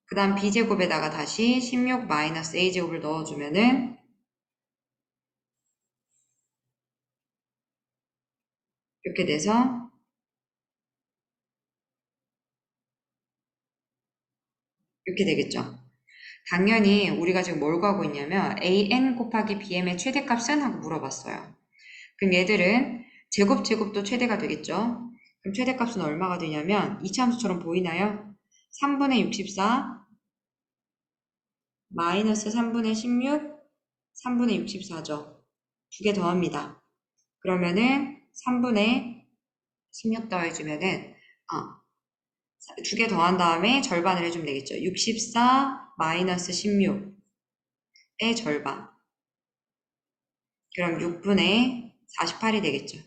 그 다음 B제곱에다가 다시 16 마이너스 A제곱을 넣어주면은 이렇게 돼서 이렇게 되겠죠. 당연히 우리가 지금 뭘 구하고 있냐면 AN 곱하기 BM의 최대값은? 하고 물어봤어요. 그럼 얘들은 제곱도 최대가 되겠죠. 그럼 최대값은 얼마가 되냐면 이차함수처럼 보이나요? 3분의 64 마이너스 3분의 16 3분의 64죠. 두 개 더합니다. 그러면은 3분의 16 더해주면은 두 개 더한 다음에 절반을 해주면 되겠죠. 64 마이너스 16의 절반. 그럼 6분의 48이 되겠죠.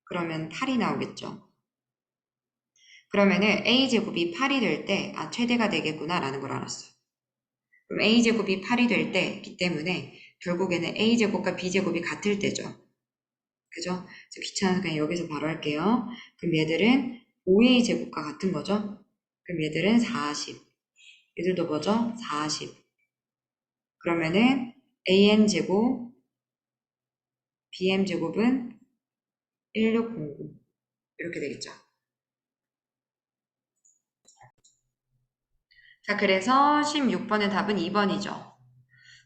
그러면 8이 나오겠죠. 그러면은 A제곱이 8이 될 때, 최대가 되겠구나 라는 걸 알았어요. 그럼 A제곱이 8이 될 때이기 때문에 결국에는 A제곱과 B제곱이 같을 때죠. 그죠? 귀찮아서 그냥 여기서 바로 할게요. 그럼 얘들은 5A제곱과 같은 거죠. 그럼 얘들은 40. 얘들도 뭐죠? 40. 그러면은 AN제곱 BM제곱은 1609 이렇게 되겠죠. 자, 그래서 16번의 답은 2번이죠.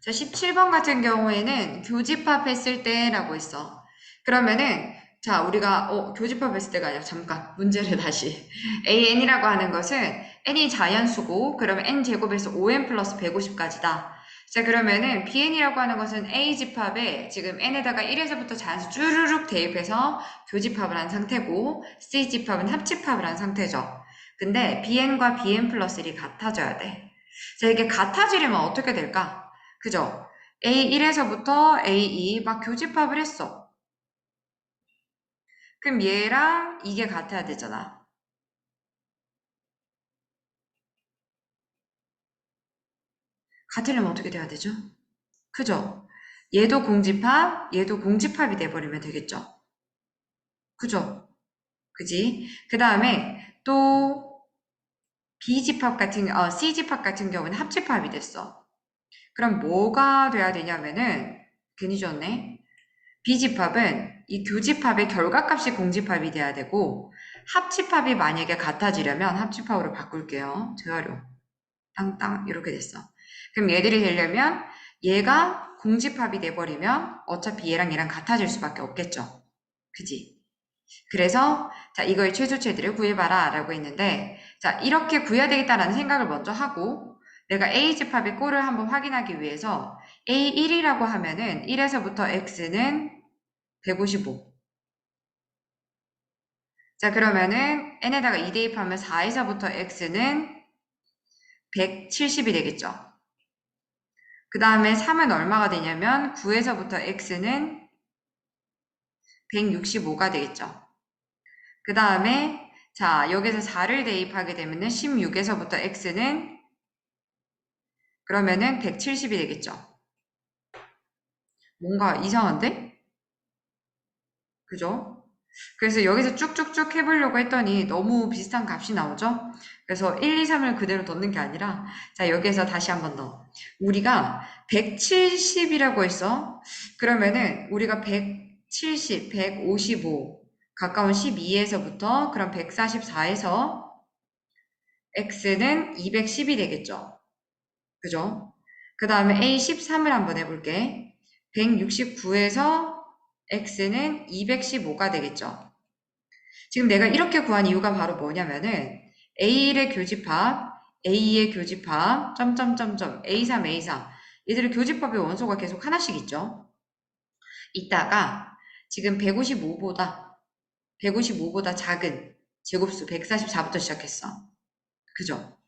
자, 17번 같은 경우에는 교집합했을 때라고 했어. 그러면은 자, 우리가 교집합했을 때가 아니라 잠깐 문제를 다시 AN이라고 하는 것은 n이 자연수고 그러면 n제곱에서 5n 플러스 150까지다. 자, 그러면은 BN이라고 하는 것은 A집합에 지금 n에다가 1에서부터 자연수 쭈르륵 대입해서 교집합을 한 상태고 C집합은 합집합을 한 상태죠. 근데 BN과 BN 플러스 1이 같아져야 돼. 자, 이게 같아지려면 어떻게 될까? 그죠? A1에서부터 A2 막 교집합을 했어. 그럼 얘랑 이게 같아야 되잖아. 같으려면 어떻게 돼야 되죠? 그죠? 얘도 공집합, 얘도 공집합이 돼버리면 되겠죠? 그죠? 그지? 그 다음에 또 C집합 같은 경우는 합집합이 됐어. 그럼 뭐가 돼야 되냐면은, 괜히 줬네. B집합은 이 교집합의 결과값이 공집합이 돼야 되고 합집합이 만약에 같아지려면 합집합으로 바꿀게요. 재활용. 땅땅 이렇게 됐어. 그럼 얘들이 되려면 얘가 공집합이 돼버리면 어차피 얘랑 얘랑 같아질 수밖에 없겠죠. 그지? 그래서 자 이거의 최소체들을 구해봐라 라고 했는데 자 이렇게 구해야 되겠다라는 생각을 먼저 하고 내가 A집합의 꼴을 한번 확인하기 위해서 A1이라고 하면은 1에서부터 X는 155. 자, 그러면은 n에다가 2 대입하면 4에서부터 x는 170이 되겠죠. 그 다음에 3은 얼마가 되냐면 9에서부터 x는 165가 되겠죠. 그 다음에 자, 여기서 4를 대입하게 되면은 16에서부터 x는 그러면은 170이 되겠죠. 뭔가 이상한데? 그죠? 그래서 여기서 쭉쭉쭉 해보려고 했더니 너무 비슷한 값이 나오죠? 그래서 1, 2, 3을 그대로 넣는 게 아니라 자 여기에서 다시 한 번 더. 우리가 170이라고 했어. 그러면은 우리가 170, 155 가까운 12에서부터 그럼 144에서 x는 210이 되겠죠? 그죠? 그 다음에 A13을 한번 해볼게. 169에서 x는 215가 되겠죠? 지금 내가 이렇게 구한 이유가 바로 뭐냐면은 A1의 교집합, A2의 교집합, 점점점점, A3, A4 얘들의 교집합의 원소가 계속 하나씩 있죠. 이따가 지금 155보다 작은 제곱수 144부터 시작했어. 그죠?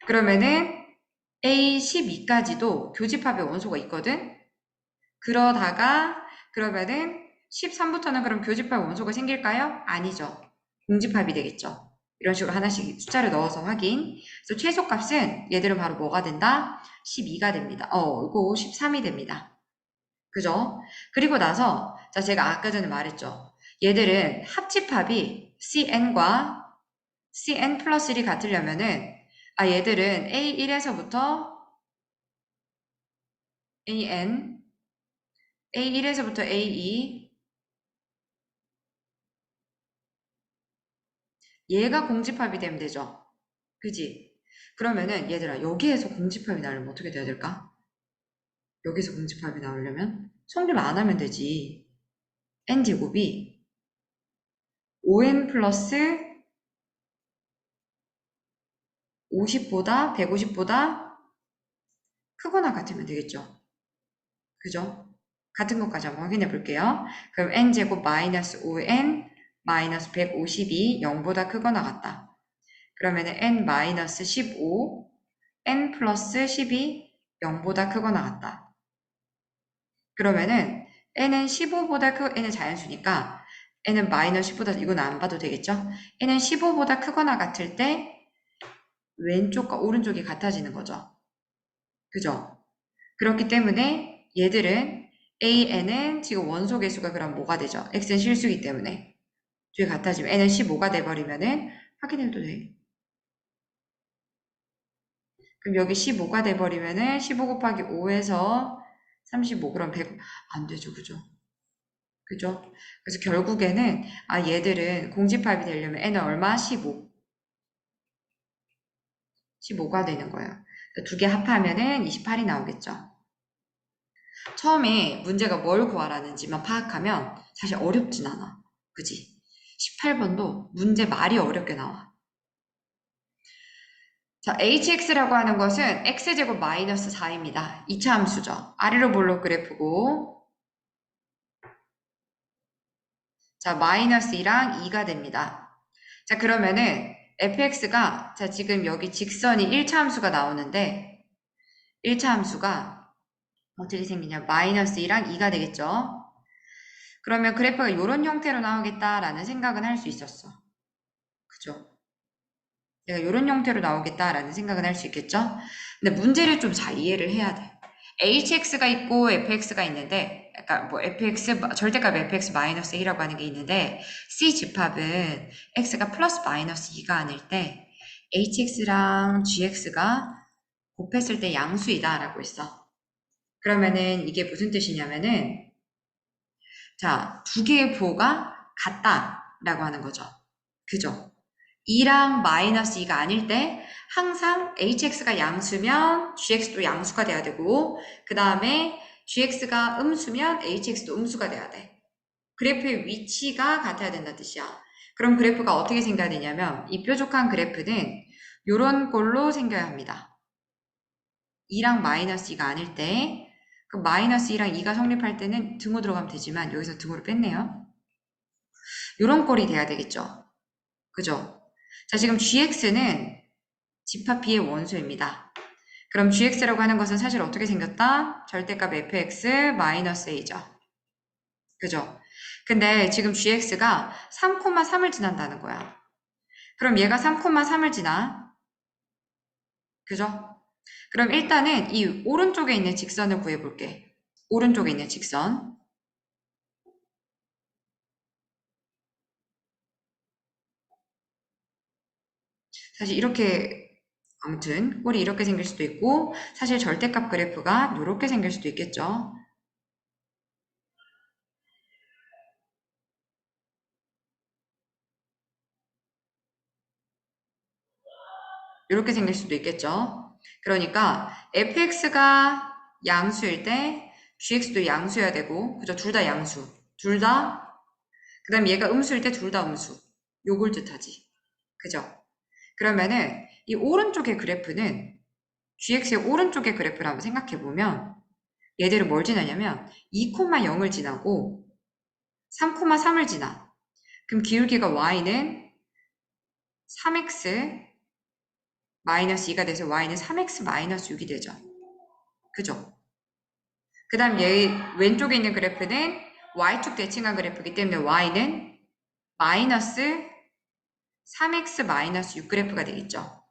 그러면은 A12까지도 교집합의 원소가 있거든? 그러면은 13부터는 그럼 교집합 원소가 생길까요? 아니죠. 공집합이 되겠죠. 이런 식으로 하나씩 숫자를 넣어서 확인. 그래서 최소값은 얘들은 바로 뭐가 된다? 12가 됩니다. 이거 13이 됩니다. 그죠? 그리고 나서 자 제가 아까 전에 말했죠. 얘들은 합집합이 CN과 CN 플러스 1이 같으려면은 얘들은 A1에서부터 AN A1에서부터 A2 얘가 공집합이 되면 되죠. 그지? 그러면은 얘들아 여기에서 공집합이 나오려면 어떻게 돼야 될까? 여기서 공집합이 나오려면 성립 안 하면 되지. n제곱이 5n 플러스 50보다 150보다 크거나 같으면 되겠죠. 그죠? 같은 것까지 한번 확인해 볼게요. 그럼 n제곱 마이너스 5n 마이너스 152 0보다 크거나 같다. 그러면은 n 마이너스 15 n 플러스 12 0보다 크거나 같다. 그러면은 n은 15보다 n은 자연수니까 n은 마이너스 10보다 이건 안 봐도 되겠죠? n은 15보다 크거나 같을 때 왼쪽과 오른쪽이 같아지는 거죠. 그죠? 그렇기 때문에 얘들은 AN은 지금 원소 개수가 그럼 뭐가 되죠? X는 실수기 때문에 둘이 같아지면 N은 15가 돼버리면은 확인해도 돼. 그럼 여기 15가 돼버리면은 15 곱하기 5에서 35 그럼 100 안 되죠. 그죠? 그죠? 그래서 결국에는 얘들은 공집합이 되려면 n은 얼마? 15. 15가 되는 거예요. 두 개 합하면은 28이 나오겠죠. 처음에 문제가 뭘 구하라는지만 파악하면 사실 어렵진 않아. 그지? 18번도 문제 말이 어렵게 나와. 자, hx라고 하는 것은 x제곱 마이너스 4입니다. 2차 함수죠. 아래로 볼록 그래프고, 자, 마이너스 2랑 2가 됩니다. 자, 그러면은 fx가, 자, 지금 여기 직선이 1차 함수가 나오는데, 1차 함수가 어떻게 생기냐? 마이너스 2랑 2가 되겠죠? 그러면 그래프가 이런 형태로 나오겠다라는 생각은 할 수 있었어. 그죠? 내가 이런 형태로 나오겠다라는 생각은 할 수 있겠죠? 근데 문제를 좀 잘 이해를 해야 돼. hx가 있고 fx가 있는데, 그러니까 뭐 fx, 절대값 fx 마이너스 1이라고 하는 게 있는데, c 집합은 x가 플러스 마이너스 2가 아닐 때, hx랑 gx가 곱했을 때 양수이다라고 있어. 그러면은 이게 무슨 뜻이냐면은, 자, 두 개의 부호가 같다라고 하는 거죠. 그죠? 2랑 마이너스 2가 아닐 때 항상 hx가 양수면 gx도 양수가 돼야 되고 그 다음에 gx가 음수면 hx도 음수가 돼야 돼. 그래프의 위치가 같아야 된다는 뜻이야. 그럼 그래프가 어떻게 생겨야 되냐면 이 뾰족한 그래프는 이런 꼴로 생겨야 합니다. 2랑 마이너스 2가 아닐 때 그 마이너스 2랑 2가 성립할 때는 등호 들어가면 되지만 여기서 등호를 뺐네요. 이런 꼴이 돼야 되겠죠. 그죠? 자, 지금 gx는 집합 b의 원소입니다. 그럼 gx라고 하는 것은 사실 어떻게 생겼다? 절대값 fx 마이너스 a죠. 그죠? 근데 지금 gx가 3,3을 지난다는 거야. 그럼 얘가 3,3을 지나? 그죠? 그럼 일단은 이 오른쪽에 있는 직선을 구해볼게. 오른쪽에 있는 직선. 사실 이렇게 아무튼 꼴이 이렇게 생길 수도 있고 사실 절대값 그래프가 이렇게 생길 수도 있겠죠. 이렇게 생길 수도 있겠죠. 그러니까 fx가 양수일 때 gx도 양수여야 되고 그죠? 둘 다 양수. 둘 다 그 다음 얘가 음수일 때 둘 다 음수. 요걸 뜻하지. 그죠? 그러면은 이 오른쪽의 그래프는 gx의 오른쪽의 그래프를 한번 생각해보면 얘들은 뭘 지나냐면 2,0을 지나고 3,3을 지나. 그럼 기울기가 y는 3x 마이너스 2가 돼서 y는 3x 마이너스 6이 되죠. 그죠? 그 다음 얘 왼쪽에 있는 그래프는 y축 대칭한 그래프이기 때문에 y는 마이너스 3x 마이너스 6 그래프가 되겠죠.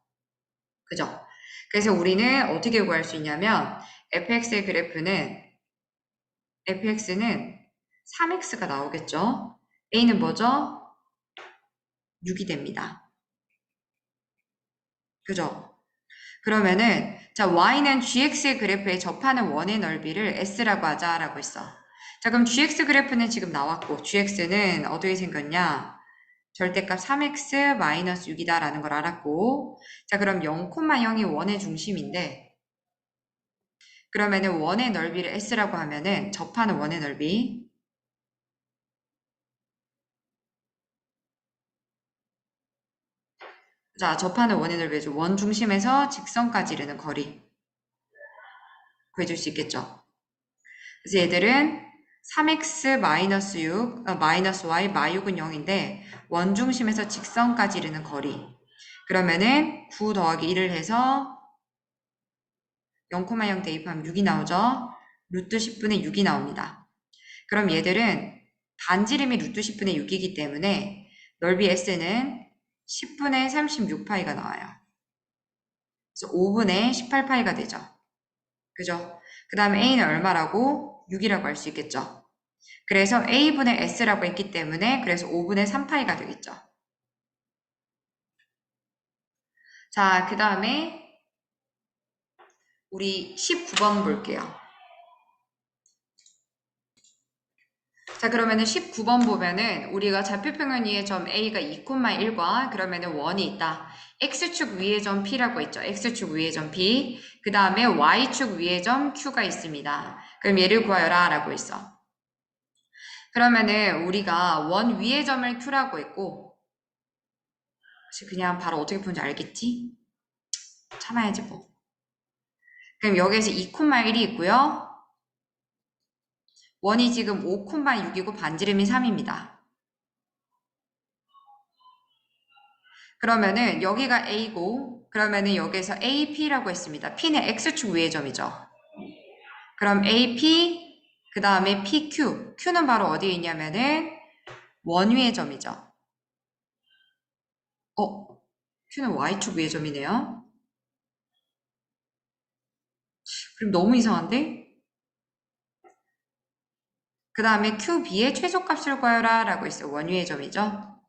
그죠? 그래서 우리는 어떻게 구할 수 있냐면 fx의 그래프는 fx는 3x가 나오겠죠. a는 뭐죠? 6이 됩니다. 그죠? 그러면은 자 y는 gx의 그래프에 접하는 원의 넓이를 s라고 하자라고 했어. 자 그럼 gx 그래프는 지금 나왔고 gx는 어떻게 생겼냐? 절대값 3x 마이너스 6이다라는 걸 알았고 자 그럼 0,0이 원의 중심인데 그러면은 원의 넓이를 s라고 하면은 접하는 원의 넓이 자 접하는 원의 넓이죠. 원 중심에서 직선까지 이르는 거리 구해줄 수 있겠죠. 그래서 얘들은 3x 마이너스 6, 마이너스 y, 마육은 0인데 원중심에서 직선까지 이르는 거리. 그러면은 9 더하기 1을 해서 0,0 대입하면 6이 나오죠. 루트 10분의 6이 나옵니다. 그럼 얘들은 반지름이 루트 10분의 6이기 때문에 넓이 S는 10분의 36파이가 나와요. 그래서 5분의 18파이가 되죠. 그죠? 그 다음에 A는 얼마라고? 6이라고 할 수 있겠죠. 그래서 A분의 S라고 했기 때문에 그래서 5분의 3파이가 되겠죠. 자, 그 다음에 우리 19번 볼게요. 자, 그러면은 19번 보면은 우리가 좌표평면 위의 점 A가 2,1과 그러면은 원이 있다. X축 위의 점 P라고 했죠. X축 위의 점 P. 그 다음에 Y축 위의 점 Q가 있습니다. 그럼 얘를 구하여라 라고 했어. 그러면은 우리가 원 위의 점을 Q라고 했고, 그냥 바로 어떻게 푸는지 알겠지? 참아야지 뭐. 그럼 여기에서 2,1이 있고요. 원이 지금 5,6이고 반지름이 3입니다. 그러면은 여기가 A고 그러면은 여기에서 AP라고 했습니다. P는 X축 위의 점이죠. 그럼 AP 그 다음에 PQ Q는 바로 어디에 있냐면은 원 위의 점이죠. Q는 Y축 위의 점이네요. 그럼 너무 이상한데? 그 다음에 QB의 최소값을 구하여라 라고 있어요. 원 위의 점이죠.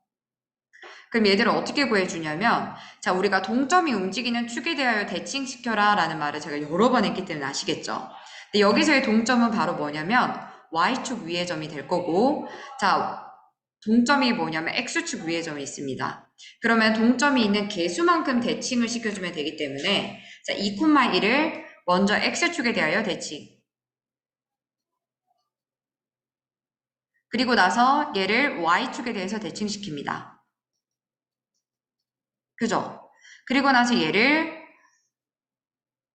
그럼 얘들을 어떻게 구해주냐면 자 우리가 동점이 움직이는 축에 대하여 대칭시켜라 라는 말을 제가 여러 번 했기 때문에 아시겠죠? 근데 여기서의 동점은 바로 뭐냐면 Y축 위의 점이 될 거고 자 동점이 뭐냐면 X축 위의 점이 있습니다. 그러면 동점이 있는 개수만큼 대칭을 시켜주면 되기 때문에 자 2,1을 먼저 X축에 대하여 대칭 그리고 나서 얘를 Y축에 대해서 대칭시킵니다. 그죠? 그리고 나서 얘를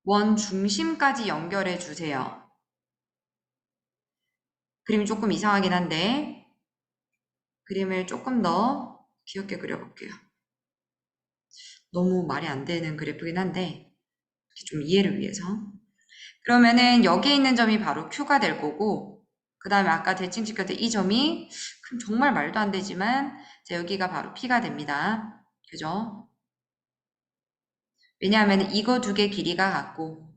원 중심까지 연결해 주세요. 그림이 조금 이상하긴 한데 그림을 조금 더 귀엽게 그려볼게요. 너무 말이 안 되는 그래프긴 한데 좀 이해를 위해서 그러면은 여기에 있는 점이 바로 Q가 될 거고 그 다음에 아까 대칭시켰던 이 점이 그럼 정말 말도 안 되지만 여기가 바로 P가 됩니다. 그죠? 왜냐하면 이거 두 개 길이가 같고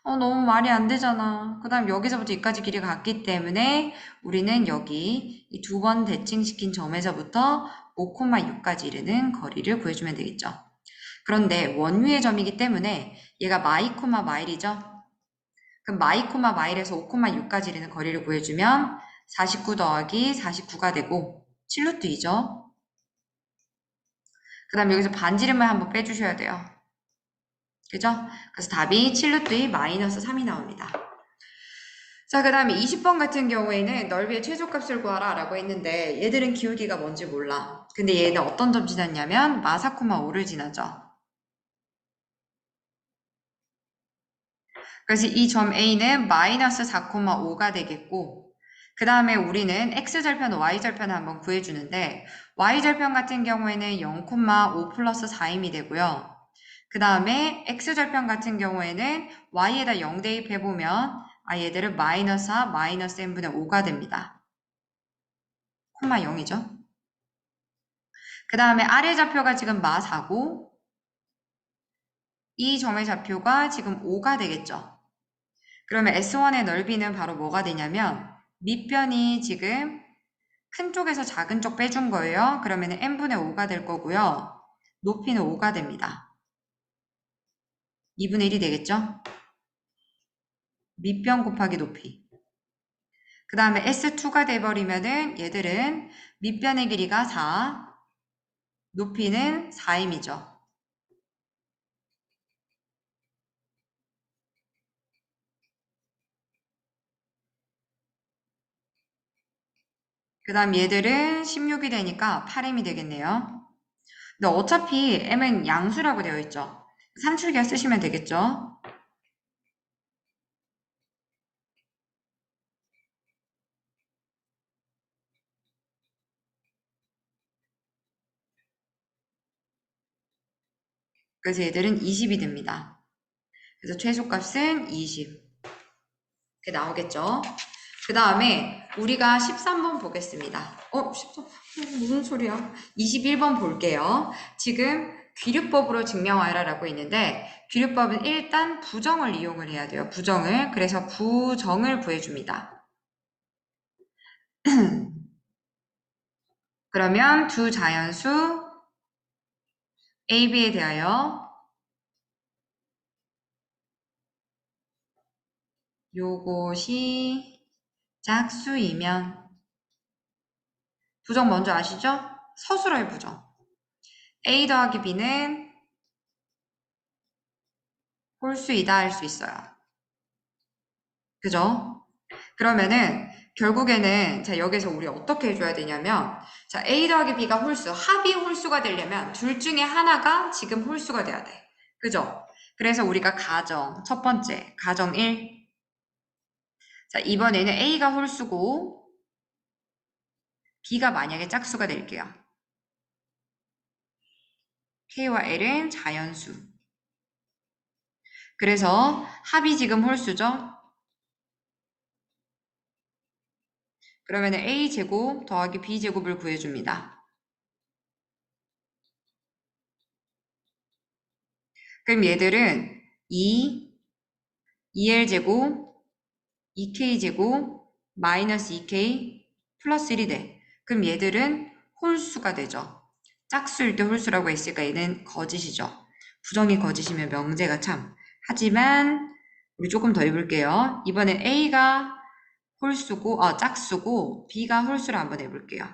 너무 말이 안 되잖아. 그 다음 여기서부터 여기까지 길이가 같기 때문에 우리는 여기 이 두 번 대칭시킨 점에서부터 5,6까지 이르는 거리를 구해주면 되겠죠. 그런데 원위의 점이기 때문에 얘가 마이, 마일이죠. 그럼 마이, 마일에서 5,6까지 이르는 거리를 구해주면 49 더하기 49가 되고 7루트이죠. 그 다음 여기서 반지름을 한번 빼주셔야 돼요. 그죠? 그래서 답이 7루트 마이너스 3이 나옵니다. 자, 그 다음에 20번 같은 경우에는 넓이의 최소값을 구하라 라고 했는데 얘들은 기울기가 뭔지 몰라. 근데 얘는 어떤 점 지났냐면 마4, 5를 지나죠. 그래서 이 점 A는 마이너스 4,5가 되겠고 그 다음에 우리는 X절편, Y절편을 한번 구해주는데 Y절편 같은 경우에는 0,5 플러스 4임이 되고요. 그 다음에 X절편 같은 경우에는 Y에다 0 대입해보면 얘들은 마이너스 4, 마이너스 n분의 5가 됩니다. 콤마 0이죠. 그 다음에 아래 좌표가 지금 마 4고 이 점의 좌표가 지금 5가 되겠죠. 그러면 S1의 넓이는 바로 뭐가 되냐면 밑변이 지금 큰 쪽에서 작은 쪽 빼준 거예요. 그러면 n분의 5가 될 거고요. 높이는 5가 됩니다. 2분의 1이 되겠죠? 밑변 곱하기 높이. 그 다음에 S2가 돼버리면은 얘들은 밑변의 길이가 4, 높이는 4임이죠. 그 다음 얘들은 16이 되니까 8m이 되겠네요. 근데 어차피 m은 양수라고 되어 있죠. 산출기하 쓰시면 되겠죠. 그래서 얘들은 20이 됩니다. 그래서 최소값은 20. 이렇게 나오겠죠. 그 다음에 우리가 13번 보겠습니다. 13번 무슨 소리야? 21번 볼게요. 지금 귀류법으로 증명하여라라고 있는데 귀류법은 일단 부정을 이용을 해야 돼요. 부정을. 그래서 부정을 구해줍니다. 그러면 두 자연수 A, B에 대하여 요것이 짝수이면 부정 먼저 아시죠? 서술어의 부정. A 더하기 B는 홀수이다 할 수 있어요. 그죠? 그러면은 결국에는 자 여기서 우리 어떻게 해줘야 되냐면 자 A 더하기 B가 홀수, 합이 홀수가 되려면 둘 중에 하나가 지금 홀수가 돼야 돼. 그죠? 그래서 우리가 가정, 첫 번째 가정 1. 자 이번에는 A가 홀수고 B가 만약에 짝수가 될게요. K와 L은 자연수. 그래서 합이 지금 홀수죠? 그러면 A제곱 더하기 B제곱을 구해줍니다. 그럼 얘들은 2L제곱, 2K제곱, 마이너스 2K, 플러스 1이 돼. 그럼 얘들은 홀수가 되죠. 짝수일 때 홀수라고 했으니까 얘는 거짓이죠. 부정이 거짓이면 명제가 참. 하지만 우리 조금 더 해볼게요. 이번엔 A가 홀수고, 짝수고 B가 홀수를 한번 해볼게요.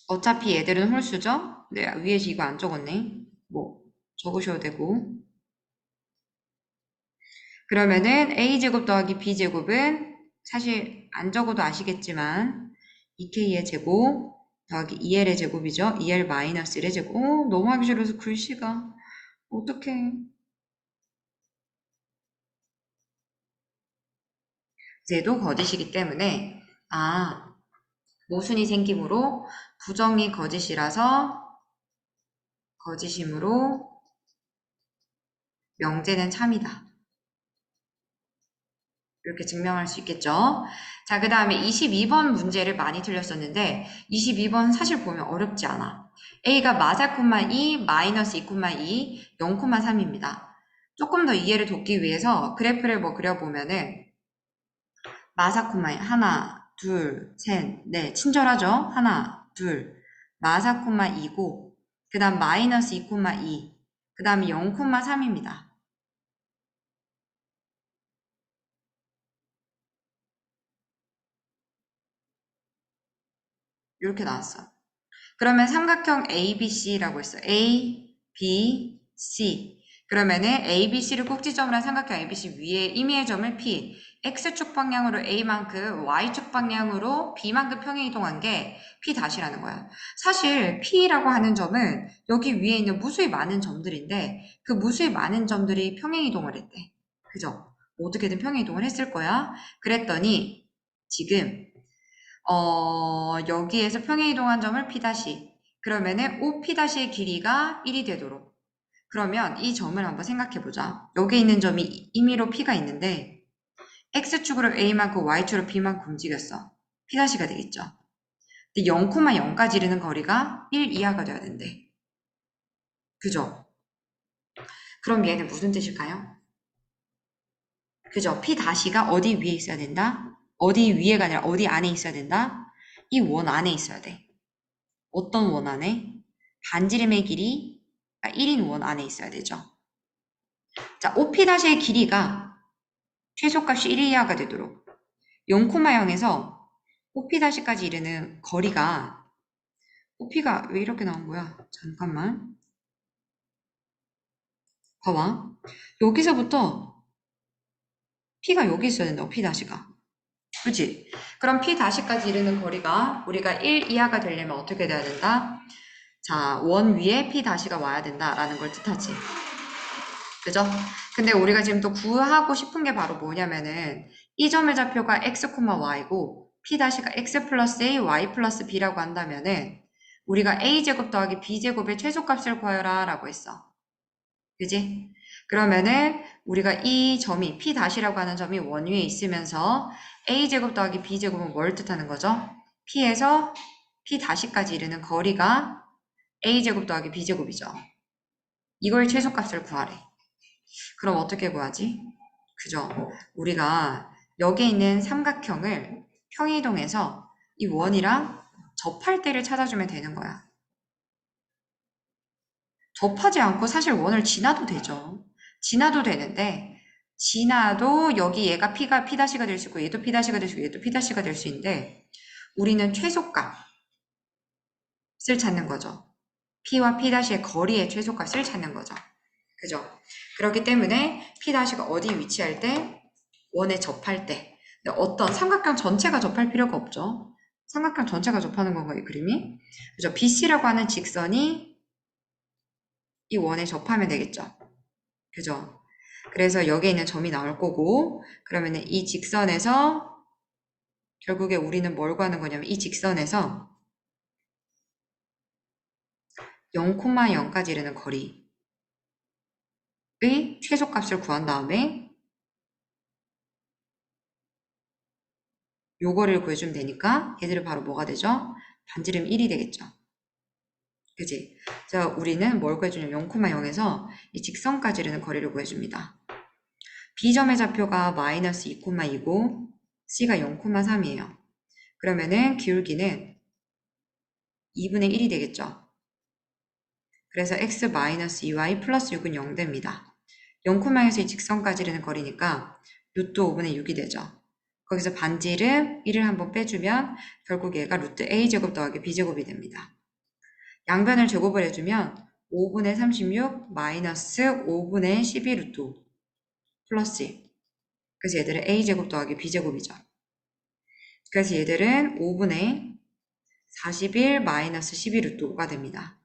어차피 얘들은 홀수죠? 네, 위에 이거 안 적었네. 뭐 적으셔도 되고. 그러면은 A제곱 더하기 B제곱은 사실 안 적어도 아시겠지만 2K의 제곱 더하기 2L의 제곱이죠. 2L 마이너스 1의 제곱. 너무 하기 싫어서 글씨가. 어떡해. 쟤도 거짓이기 때문에 모순이 생기므로 부정이 거짓이라서 거짓이므로 명제는 참이다. 이렇게 증명할 수 있겠죠. 자, 그 다음에 22번 문제를 많이 틀렸었는데 22번 사실 보면 어렵지 않아. A가 마사 콤마 2, 마이너스 2 콤마 2, 0 콤마 3입니다. 조금 더 이해를 돕기 위해서 그래프를 뭐 그려보면은 마사 콤마 2, 하나, 둘, 셋, 넷, 친절하죠? 하나, 둘, 마사 콤마 2고 그 다음 마이너스 2 콤마 2, 그 다음에 0 콤마 3입니다. 이렇게 나왔어. 그러면 삼각형 ABC라고 했어. A, B, C. 그러면은 ABC를 꼭지점으로 한 삼각형 ABC 위에 임의의 점을 P. X축 방향으로 A만큼, Y축 방향으로 B만큼 평행이동한 게 P-라는 거야. 사실 P라고 하는 점은 여기 위에 있는 무수히 많은 점들인데 그 무수히 많은 점들이 평행이동을 했대. 그죠? 어떻게든 평행이동을 했을 거야. 그랬더니 지금 여기에서 평행이동한 점을 P-. 그러면은 OP-의 길이가 1이 되도록. 그러면 이 점을 한번 생각해 보자. 여기 있는 점이 임의로 P가 있는데 X축으로 A만큼 Y축으로 B만큼 움직였어. P-가 되겠죠. 근데 0,0까지 이르는 거리가 1 이하가 돼야 된대. 그죠? 그럼 얘는 무슨 뜻일까요? 그죠? P-가 어디 위에 있어야 된다? 어디 위에가 아니라 어디 안에 있어야 된다? 이 원 안에 있어야 돼. 어떤 원 안에? 반지름의 길이 1인 원 안에 있어야 되죠. 자, OP-의 길이가 최소값이 1 이하가 되도록 0,0에서 OP-까지 이르는 거리가 OP가 왜 이렇게 나온 거야? 잠깐만. 봐봐. 여기서부터 P가 여기 있어야 된다. P-가. 그치? 그럼 P-까지 이르는 거리가 우리가 1 이하가 되려면 어떻게 돼야 된다? 자, 원 위에 P-가 와야 된다라는 걸 뜻하지. 그죠? 근데 우리가 지금 또 구하고 싶은 게 바로 뭐냐면은 이 점의 좌표가 x, y고 P-가 x 플러스 a, y 플러스 b라고 한다면은 우리가 a제곱 더하기 b제곱의 최소값을 구하여라 라고 했어. 그지? 그러면은 우리가 이 점이 P-라고 하는 점이 원 위에 있으면서 a제곱 더하기 b제곱은 뭘 뜻하는 거죠? P에서 P-까지 이르는 거리가 a제곱 더하기 b제곱이죠. 이걸 최소값을 구하래. 그럼 어떻게 구하지? 그죠? 우리가 여기 있는 삼각형을 평이동해서 이 원이랑 접할 때를 찾아주면 되는 거야. 접하지 않고 사실 원을 지나도 되죠. 지나도 되는데 지나도 여기 얘가 P가 P'가 될 수 있고 얘도 P'가 될 수 있고 얘도 P'가 될 수 있는데 우리는 최소값을 찾는 거죠. P와 P'의 거리의 최소값을 찾는 거죠. 그죠? 그렇기 때문에 P'가 어디 위치할 때 원에 접할 때 어떤 삼각형 전체가 접할 필요가 없죠. 삼각형 전체가 접하는 건가요, 이 그림이? 그죠? BC라고 하는 직선이 이 원에 접하면 되겠죠. 그죠? 그래서 여기에 있는 점이 나올 거고, 그러면 이 직선에서 결국에 우리는 뭘 구하는 거냐면 이 직선에서 0,0까지 이르는 거리의 최소값을 구한 다음에 요 거리를 구해주면 되니까 얘들은 바로 뭐가 되죠? 반지름 1이 되겠죠. 그지? 자, 우리는 뭘 구해주냐면 0,0에서 이 직선까지 이르는 거리를 구해줍니다. B점의 좌표가 마이너스 2,2고 C가 0,3이에요. 그러면은 기울기는 2분의 1이 되겠죠. 그래서 x-2y 플러스 6은 0 됩니다. 0,0에서 이 직선까지 이르는 거리니까 루트 5분의 6이 되죠. 거기서 반지름 1을 한번 빼주면 결국 얘가 루트 a제곱 더하기 b제곱이 됩니다. 양변을 제곱을 해주면 5분의 36 마이너스 5분의 12 루트 5 플러스 1. 그래서 얘들은 a제곱 더하기 b제곱이죠. 그래서 얘들은 5분의 41 마이너스 12 루트 5가 됩니다.